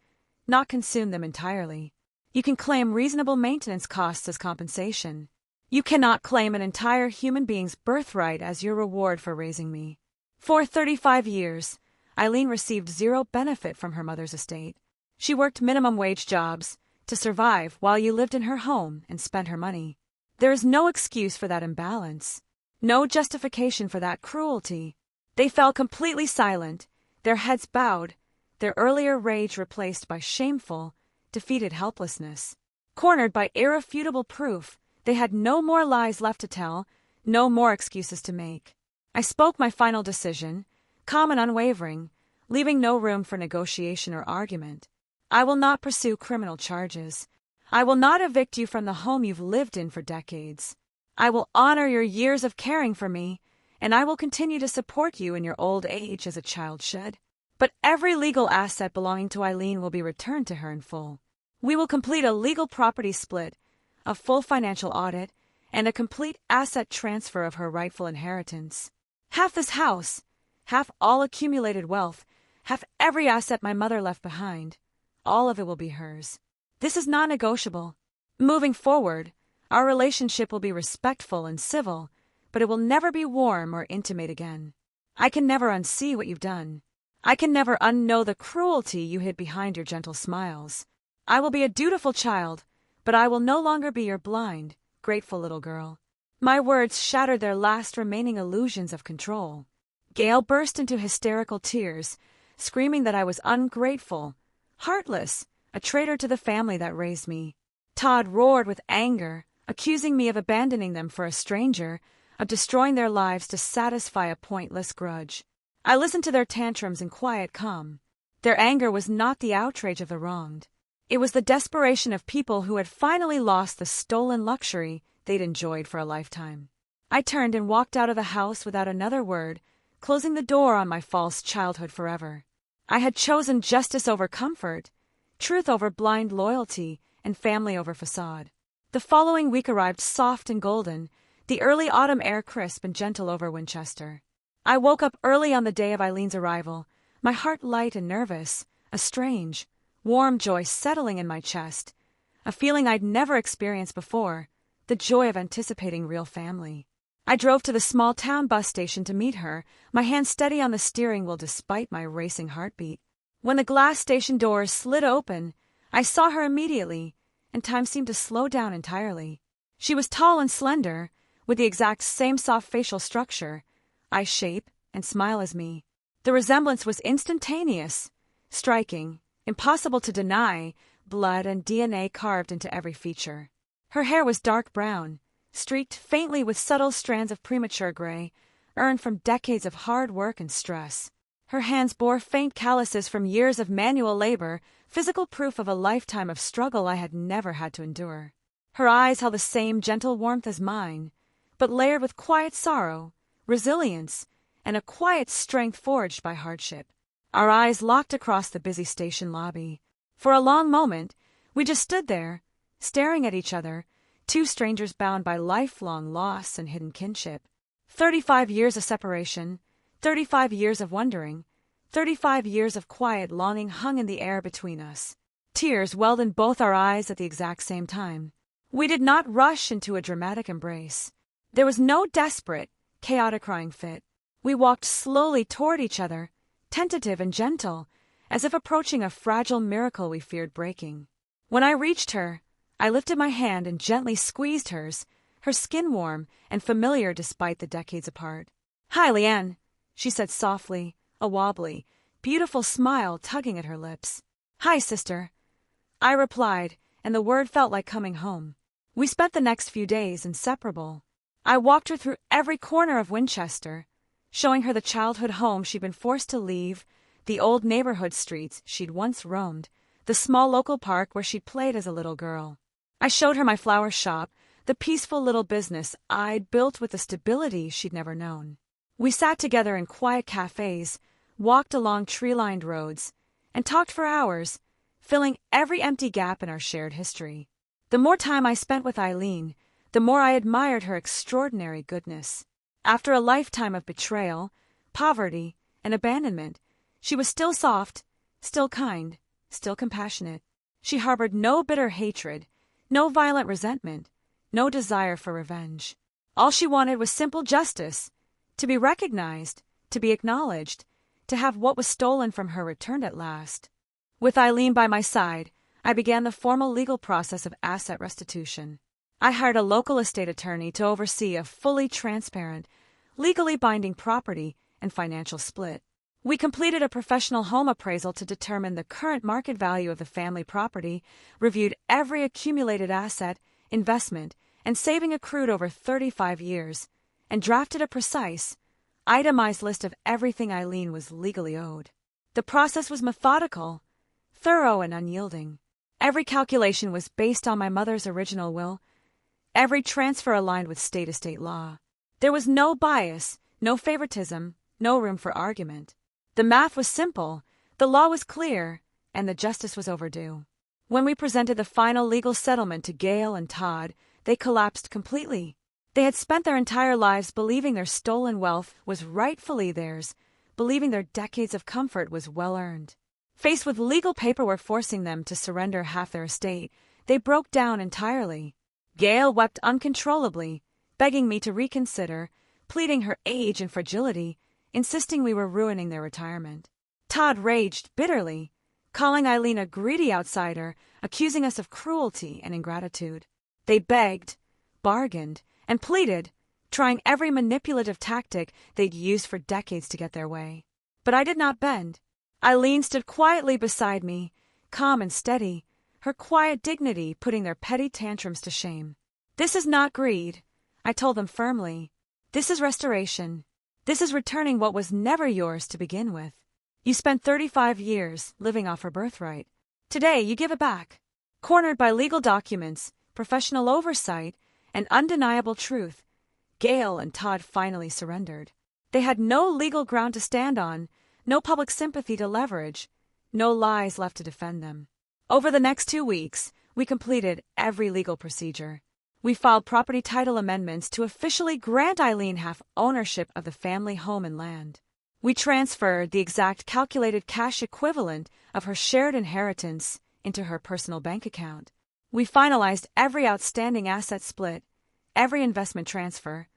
not consume them entirely. You can claim reasonable maintenance costs as compensation. You cannot claim an entire human being's birthright as your reward for raising me." For 35 years, Eileen received zero benefit from her mother's estate. She worked minimum wage jobs to survive while you lived in her home and spent her money. There is no excuse for that imbalance, no justification for that cruelty. They fell completely silent, their heads bowed, their earlier rage replaced by shameful, defeated helplessness. Cornered by irrefutable proof, they had no more lies left to tell, no more excuses to make. I spoke my final decision, calm and unwavering, leaving no room for negotiation or argument. "I will not pursue criminal charges. I will not evict you from the home you've lived in for decades. I will honor your years of caring for me, and I will continue to support you in your old age as a child should. But every legal asset belonging to Eileen will be returned to her in full. We will complete a legal property split, a full financial audit, and a complete asset transfer of her rightful inheritance. Half this house, half all accumulated wealth, half every asset my mother left behind, all of it will be hers. This is non-negotiable. Moving forward, our relationship will be respectful and civil, but it will never be warm or intimate again. I can never unsee what you've done. I can never unknow the cruelty you hid behind your gentle smiles. I will be a dutiful child, but I will no longer be your blind, grateful little girl." My words shattered their last remaining illusions of control. Gail burst into hysterical tears, screaming that I was ungrateful, heartless, a traitor to the family that raised me. Todd roared with anger, accusing me of abandoning them for a stranger, of destroying their lives to satisfy a pointless grudge. I listened to their tantrums in quiet calm. Their anger was not the outrage of the wronged. It was the desperation of people who had finally lost the stolen luxury they'd enjoyed for a lifetime. I turned and walked out of the house without another word, closing the door on my false childhood forever. I had chosen justice over comfort, truth over blind loyalty, and family over facade. The following week arrived soft and golden, the early autumn air crisp and gentle over Winchester. I woke up early on the day of Eileen's arrival, my heart light and nervous, a strange, warm joy settling in my chest, a feeling I'd never experienced before, the joy of anticipating real family. I drove to the small town bus station to meet her, my hand steady on the steering wheel despite my racing heartbeat. When the glass station doors slid open, I saw her immediately, and time seemed to slow down entirely. She was tall and slender, with the exact same soft facial structure, eye shape, and smile as me. The resemblance was instantaneous, striking, impossible to deny, blood and DNA carved into every feature. Her hair was dark brown, streaked faintly with subtle strands of premature gray, earned from decades of hard work and stress. Her hands bore faint calluses from years of manual labor, physical proof of a lifetime of struggle I had never had to endure. Her eyes held the same gentle warmth as mine, but layered with quiet sorrow, resilience, and a quiet strength forged by hardship. Our eyes locked across the busy station lobby. For a long moment, we just stood there, staring at each other, two strangers bound by lifelong loss and hidden kinship. 35 years of separation, 35 years of wondering, 35 years of quiet longing hung in the air between us. Tears welled in both our eyes at the exact same time. We did not rush into a dramatic embrace. There was no desperate, chaotic crying fit. We walked slowly toward each other, tentative and gentle, as if approaching a fragile miracle we feared breaking. When I reached her, I lifted my hand and gently squeezed hers, her skin warm and familiar despite the decades apart. "Hi, Leanne," she said softly, a wobbly, beautiful smile tugging at her lips. "Hi, sister," I replied, and the word felt like coming home. We spent the next few days inseparable. I walked her through every corner of Winchester, showing her the childhood home she'd been forced to leave, the old neighborhood streets she'd once roamed, the small local park where she'd played as a little girl. I showed her my flower shop, the peaceful little business I'd built with a stability she'd never known. We sat together in quiet cafes, walked along tree-lined roads, and talked for hours, filling every empty gap in our shared history. The more time I spent with Eileen, the more I admired her extraordinary goodness. After a lifetime of betrayal, poverty, and abandonment, she was still soft, still kind, still compassionate. She harbored no bitter hatred, no violent resentment, no desire for revenge. All she wanted was simple justice, to be recognized, to be acknowledged, to have what was stolen from her returned at last. With Eileen by my side, I began the formal legal process of asset restitution. I hired a local estate attorney to oversee a fully transparent, legally binding property and financial split. We completed a professional home appraisal to determine the current market value of the family property, reviewed every accumulated asset, investment, and saving accrued over 35 years, and drafted a precise, itemized list of everything Eileen was legally owed. The process was methodical, thorough, and unyielding. Every calculation was based on my mother's original will, every transfer aligned with state estate law. There was no bias, no favoritism, no room for argument. The math was simple, the law was clear, and the justice was overdue. When we presented the final legal settlement to Gail and Todd, they collapsed completely. They had spent their entire lives believing their stolen wealth was rightfully theirs, believing their decades of comfort was well-earned. Faced with legal paperwork forcing them to surrender half their estate, they broke down entirely. Gail wept uncontrollably, begging me to reconsider, pleading her age and fragility, insisting we were ruining their retirement. Todd raged bitterly, calling Eileen a greedy outsider, accusing us of cruelty and ingratitude. They begged, bargained, and pleaded, trying every manipulative tactic they'd used for decades to get their way. But I did not bend. Eileen stood quietly beside me, calm and steady, her quiet dignity putting their petty tantrums to shame. "This is not greed," I told them firmly. "This is restoration. This is returning what was never yours to begin with. You spent 35 years living off her birthright. Today you give it back." Cornered by legal documents, professional oversight, and undeniable truth, Gail and Todd finally surrendered. They had no legal ground to stand on, no public sympathy to leverage, no lies left to defend them. Over the next 2 weeks, we completed every legal procedure. We filed property title amendments to officially grant Eileen half ownership of the family home and land. We transferred the exact calculated cash equivalent of her shared inheritance into her personal bank account. We finalized every outstanding asset split, every investment transfer,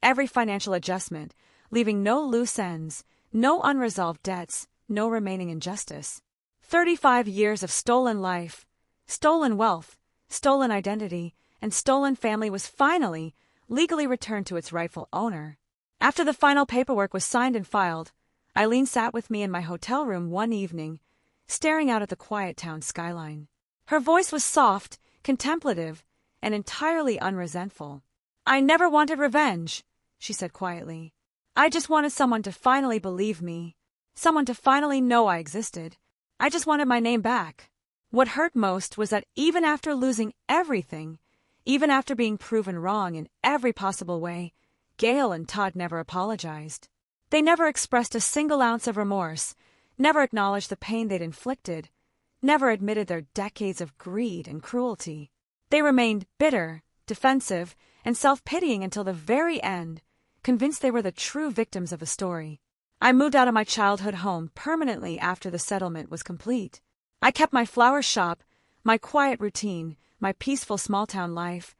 every financial adjustment, leaving no loose ends, no unresolved debts, no remaining injustice. 35 years of stolen life, stolen wealth, stolen identity, and stolen family was finally legally returned to its rightful owner. After the final paperwork was signed and filed, Eileen sat with me in my hotel room one evening, staring out at the quiet town skyline. Her voice was soft, contemplative, and entirely unresentful. "I never wanted revenge," she said quietly. "I just wanted someone to finally believe me, someone to finally know I existed. I just wanted my name back." What hurt most was that even after losing everything, even after being proven wrong in every possible way, Gail and Todd never apologized. They never expressed a single ounce of remorse, never acknowledged the pain they'd inflicted, never admitted their decades of greed and cruelty. They remained bitter, defensive, and self-pitying until the very end, convinced they were the true victims of a story. I moved out of my childhood home permanently after the settlement was complete. I kept my flower shop, my quiet routine, my peaceful small-town life,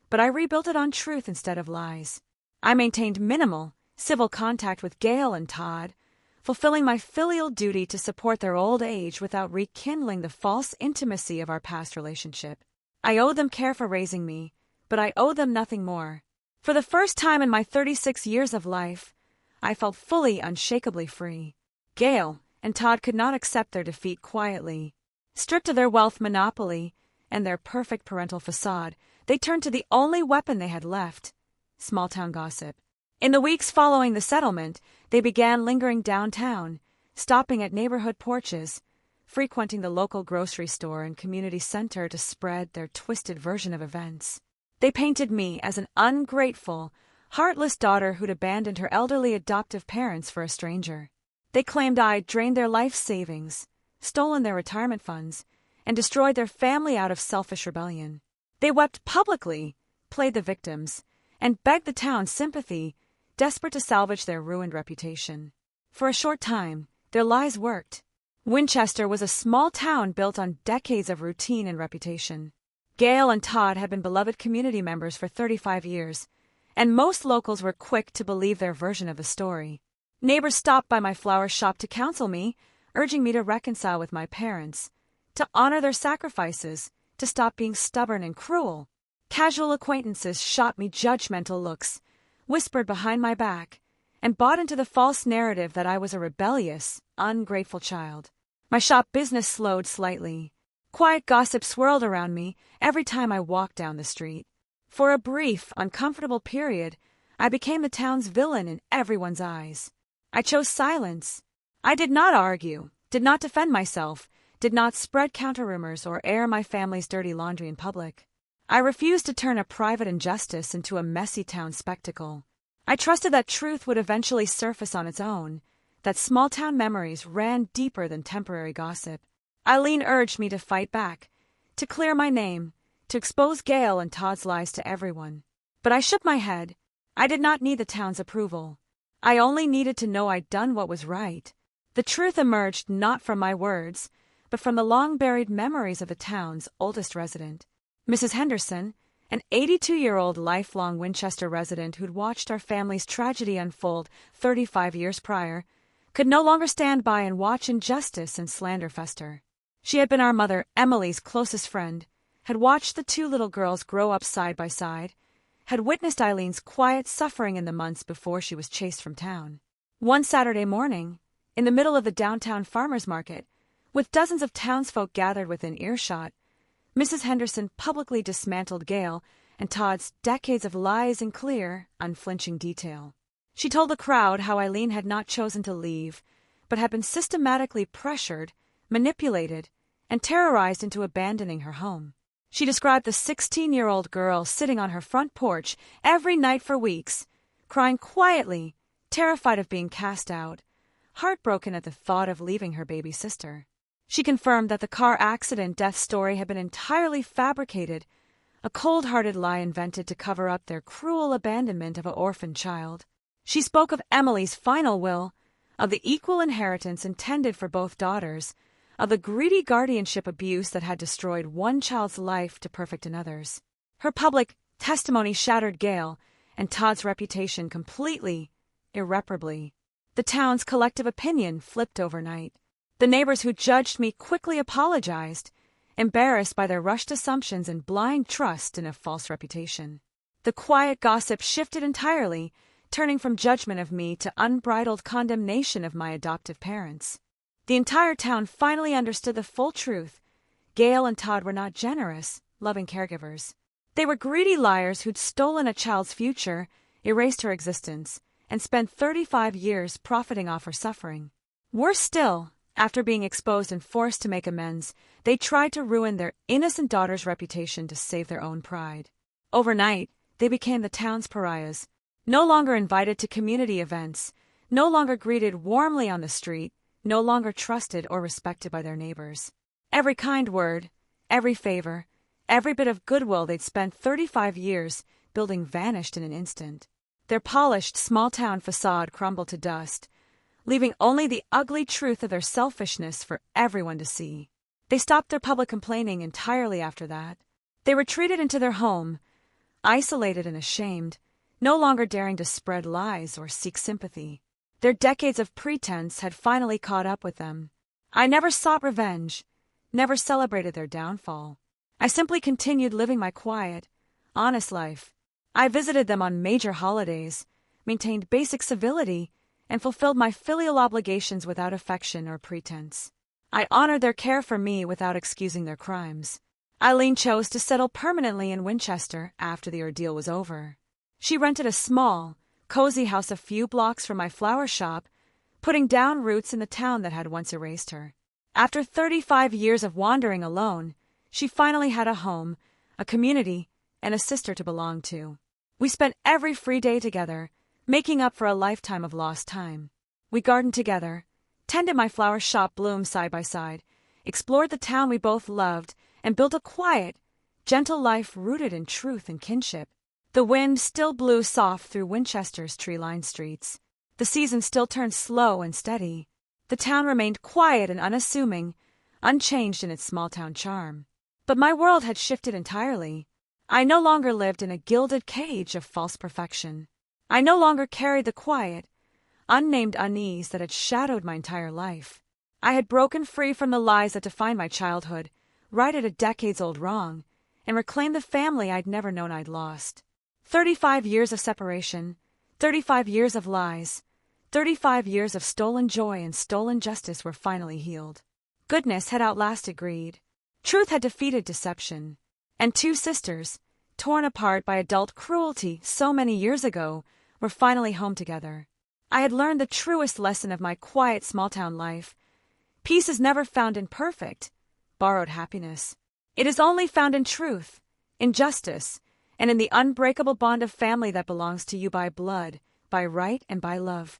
but I rebuilt it on truth instead of lies. I maintained minimal, civil contact with Gail and Todd, fulfilling my filial duty to support their old age without rekindling the false intimacy of our past relationship. I owe them care for raising me, but I owe them nothing more. For the first time in my 36 years of life, I felt fully, unshakably free. Gail and Todd could not accept their defeat quietly. Stripped of their wealth monopoly and their perfect parental facade, they turned to the only weapon they had left: small-town gossip. In the weeks following the settlement, they began lingering downtown, stopping at neighborhood porches, frequenting the local grocery store and community center to spread their twisted version of events. They painted me as an ungrateful, heartless daughter who'd abandoned her elderly adoptive parents for a stranger. They claimed I'd drained their life savings, stolen their retirement funds, and destroyed their family out of selfish rebellion. They wept publicly, played the victims, and begged the town's sympathy, desperate to salvage their ruined reputation. For a short time, their lies worked. Winchester was a small town built on decades of routine and reputation. Gail and Todd had been beloved community members for 35 years, and most locals were quick to believe their version of the story. Neighbors stopped by my flower shop to counsel me, urging me to reconcile with my parents, to honor their sacrifices, to stop being stubborn and cruel. Casual acquaintances shot me judgmental looks, whispered behind my back, and bought into the false narrative that I was a rebellious, ungrateful child. My shop business slowed slightly. Quiet gossip swirled around me every time I walked down the street. For a brief, uncomfortable period, I became the town's villain in everyone's eyes. I chose silence. I did not argue, did not defend myself, did not spread counter-rumors or air my family's dirty laundry in public. I refused to turn a private injustice into a messy town spectacle. I trusted that truth would eventually surface on its own, that small-town memories ran deeper than temporary gossip. Eileen urged me to fight back, to clear my name, to expose Gail and Todd's lies to everyone. But I shook my head. I did not need the town's approval. I only needed to know I'd done what was right. The truth emerged not from my words, but from the long-buried memories of the town's oldest resident. Mrs. Henderson, an 82-year-old lifelong Winchester resident who'd watched our family's tragedy unfold 35 years prior, could no longer stand by and watch injustice and slander fester. She had been our mother Emily's closest friend, had watched the two little girls grow up side by side, had witnessed Eileen's quiet suffering in the months before she was chased from town. One Saturday morning, in the middle of the downtown farmers market, with dozens of townsfolk gathered within earshot, Mrs. Henderson publicly dismantled Gail and Todd's decades of lies in clear, unflinching detail. She told the crowd how Eileen had not chosen to leave, but had been systematically pressured, manipulated, and terrorized into abandoning her home. She described the 16-year-old girl sitting on her front porch every night for weeks, crying quietly, terrified of being cast out, heartbroken at the thought of leaving her baby sister. She confirmed that the car accident death story had been entirely fabricated, a cold-hearted lie invented to cover up their cruel abandonment of an orphan child. She spoke of Emily's final will, of the equal inheritance intended for both daughters, of the greedy guardianship abuse that had destroyed one child's life to perfect another's. Her public testimony shattered Gail and Todd's reputation completely, irreparably. The town's collective opinion flipped overnight. The neighbors who judged me quickly apologized, embarrassed by their rushed assumptions and blind trust in a false reputation. The quiet gossip shifted entirely, turning from judgment of me to unbridled condemnation of my adoptive parents. The entire town finally understood the full truth. Gail and Todd were not generous, loving caregivers. They were greedy liars who'd stolen a child's future, erased her existence, and spent 35 years profiting off her suffering. Worse still, after being exposed and forced to make amends, they tried to ruin their innocent daughter's reputation to save their own pride. Overnight, they became the town's pariahs, no longer invited to community events, no longer greeted warmly on the street, no longer trusted or respected by their neighbors. Every kind word, every favor, every bit of goodwill they'd spent 35 years building vanished in an instant. Their polished small-town facade crumbled to dust, leaving only the ugly truth of their selfishness for everyone to see. They stopped their public complaining entirely after that. They retreated into their home, isolated and ashamed, no longer daring to spread lies or seek sympathy. Their decades of pretense had finally caught up with them. I never sought revenge, never celebrated their downfall. I simply continued living my quiet, honest life. I visited them on major holidays, maintained basic civility, and fulfilled my filial obligations without affection or pretense. I honored their care for me without excusing their crimes. Eileen chose to settle permanently in Winchester after the ordeal was over. She rented a small, cozy house a few blocks from my flower shop, putting down roots in the town that had once erased her. After 35 years of wandering alone, she finally had a home, a community, and a sister to belong to. We spent every free day together, making up for a lifetime of lost time. We gardened together, tended my flower shop bloom side by side, explored the town we both loved, and built a quiet, gentle life rooted in truth and kinship. The wind still blew soft through Winchester's tree-lined streets. The season still turned slow and steady. The town remained quiet and unassuming, unchanged in its small-town charm. But my world had shifted entirely. I no longer lived in a gilded cage of false perfection. I no longer carried the quiet, unnamed unease that had shadowed my entire life. I had broken free from the lies that defined my childhood, righted a decades-old wrong, and reclaimed the family I'd never known I'd lost. 35 years of separation, 35 years of lies, 35 years of stolen joy and stolen justice were finally healed. Goodness had outlasted greed. Truth had defeated deception. And two sisters, torn apart by adult cruelty so many years ago, were finally home together. I had learned the truest lesson of my quiet small-town life. Peace is never found in perfect, borrowed happiness. It is only found in truth, in justice, and in the unbreakable bond of family that belongs to you by blood, by right, and by love.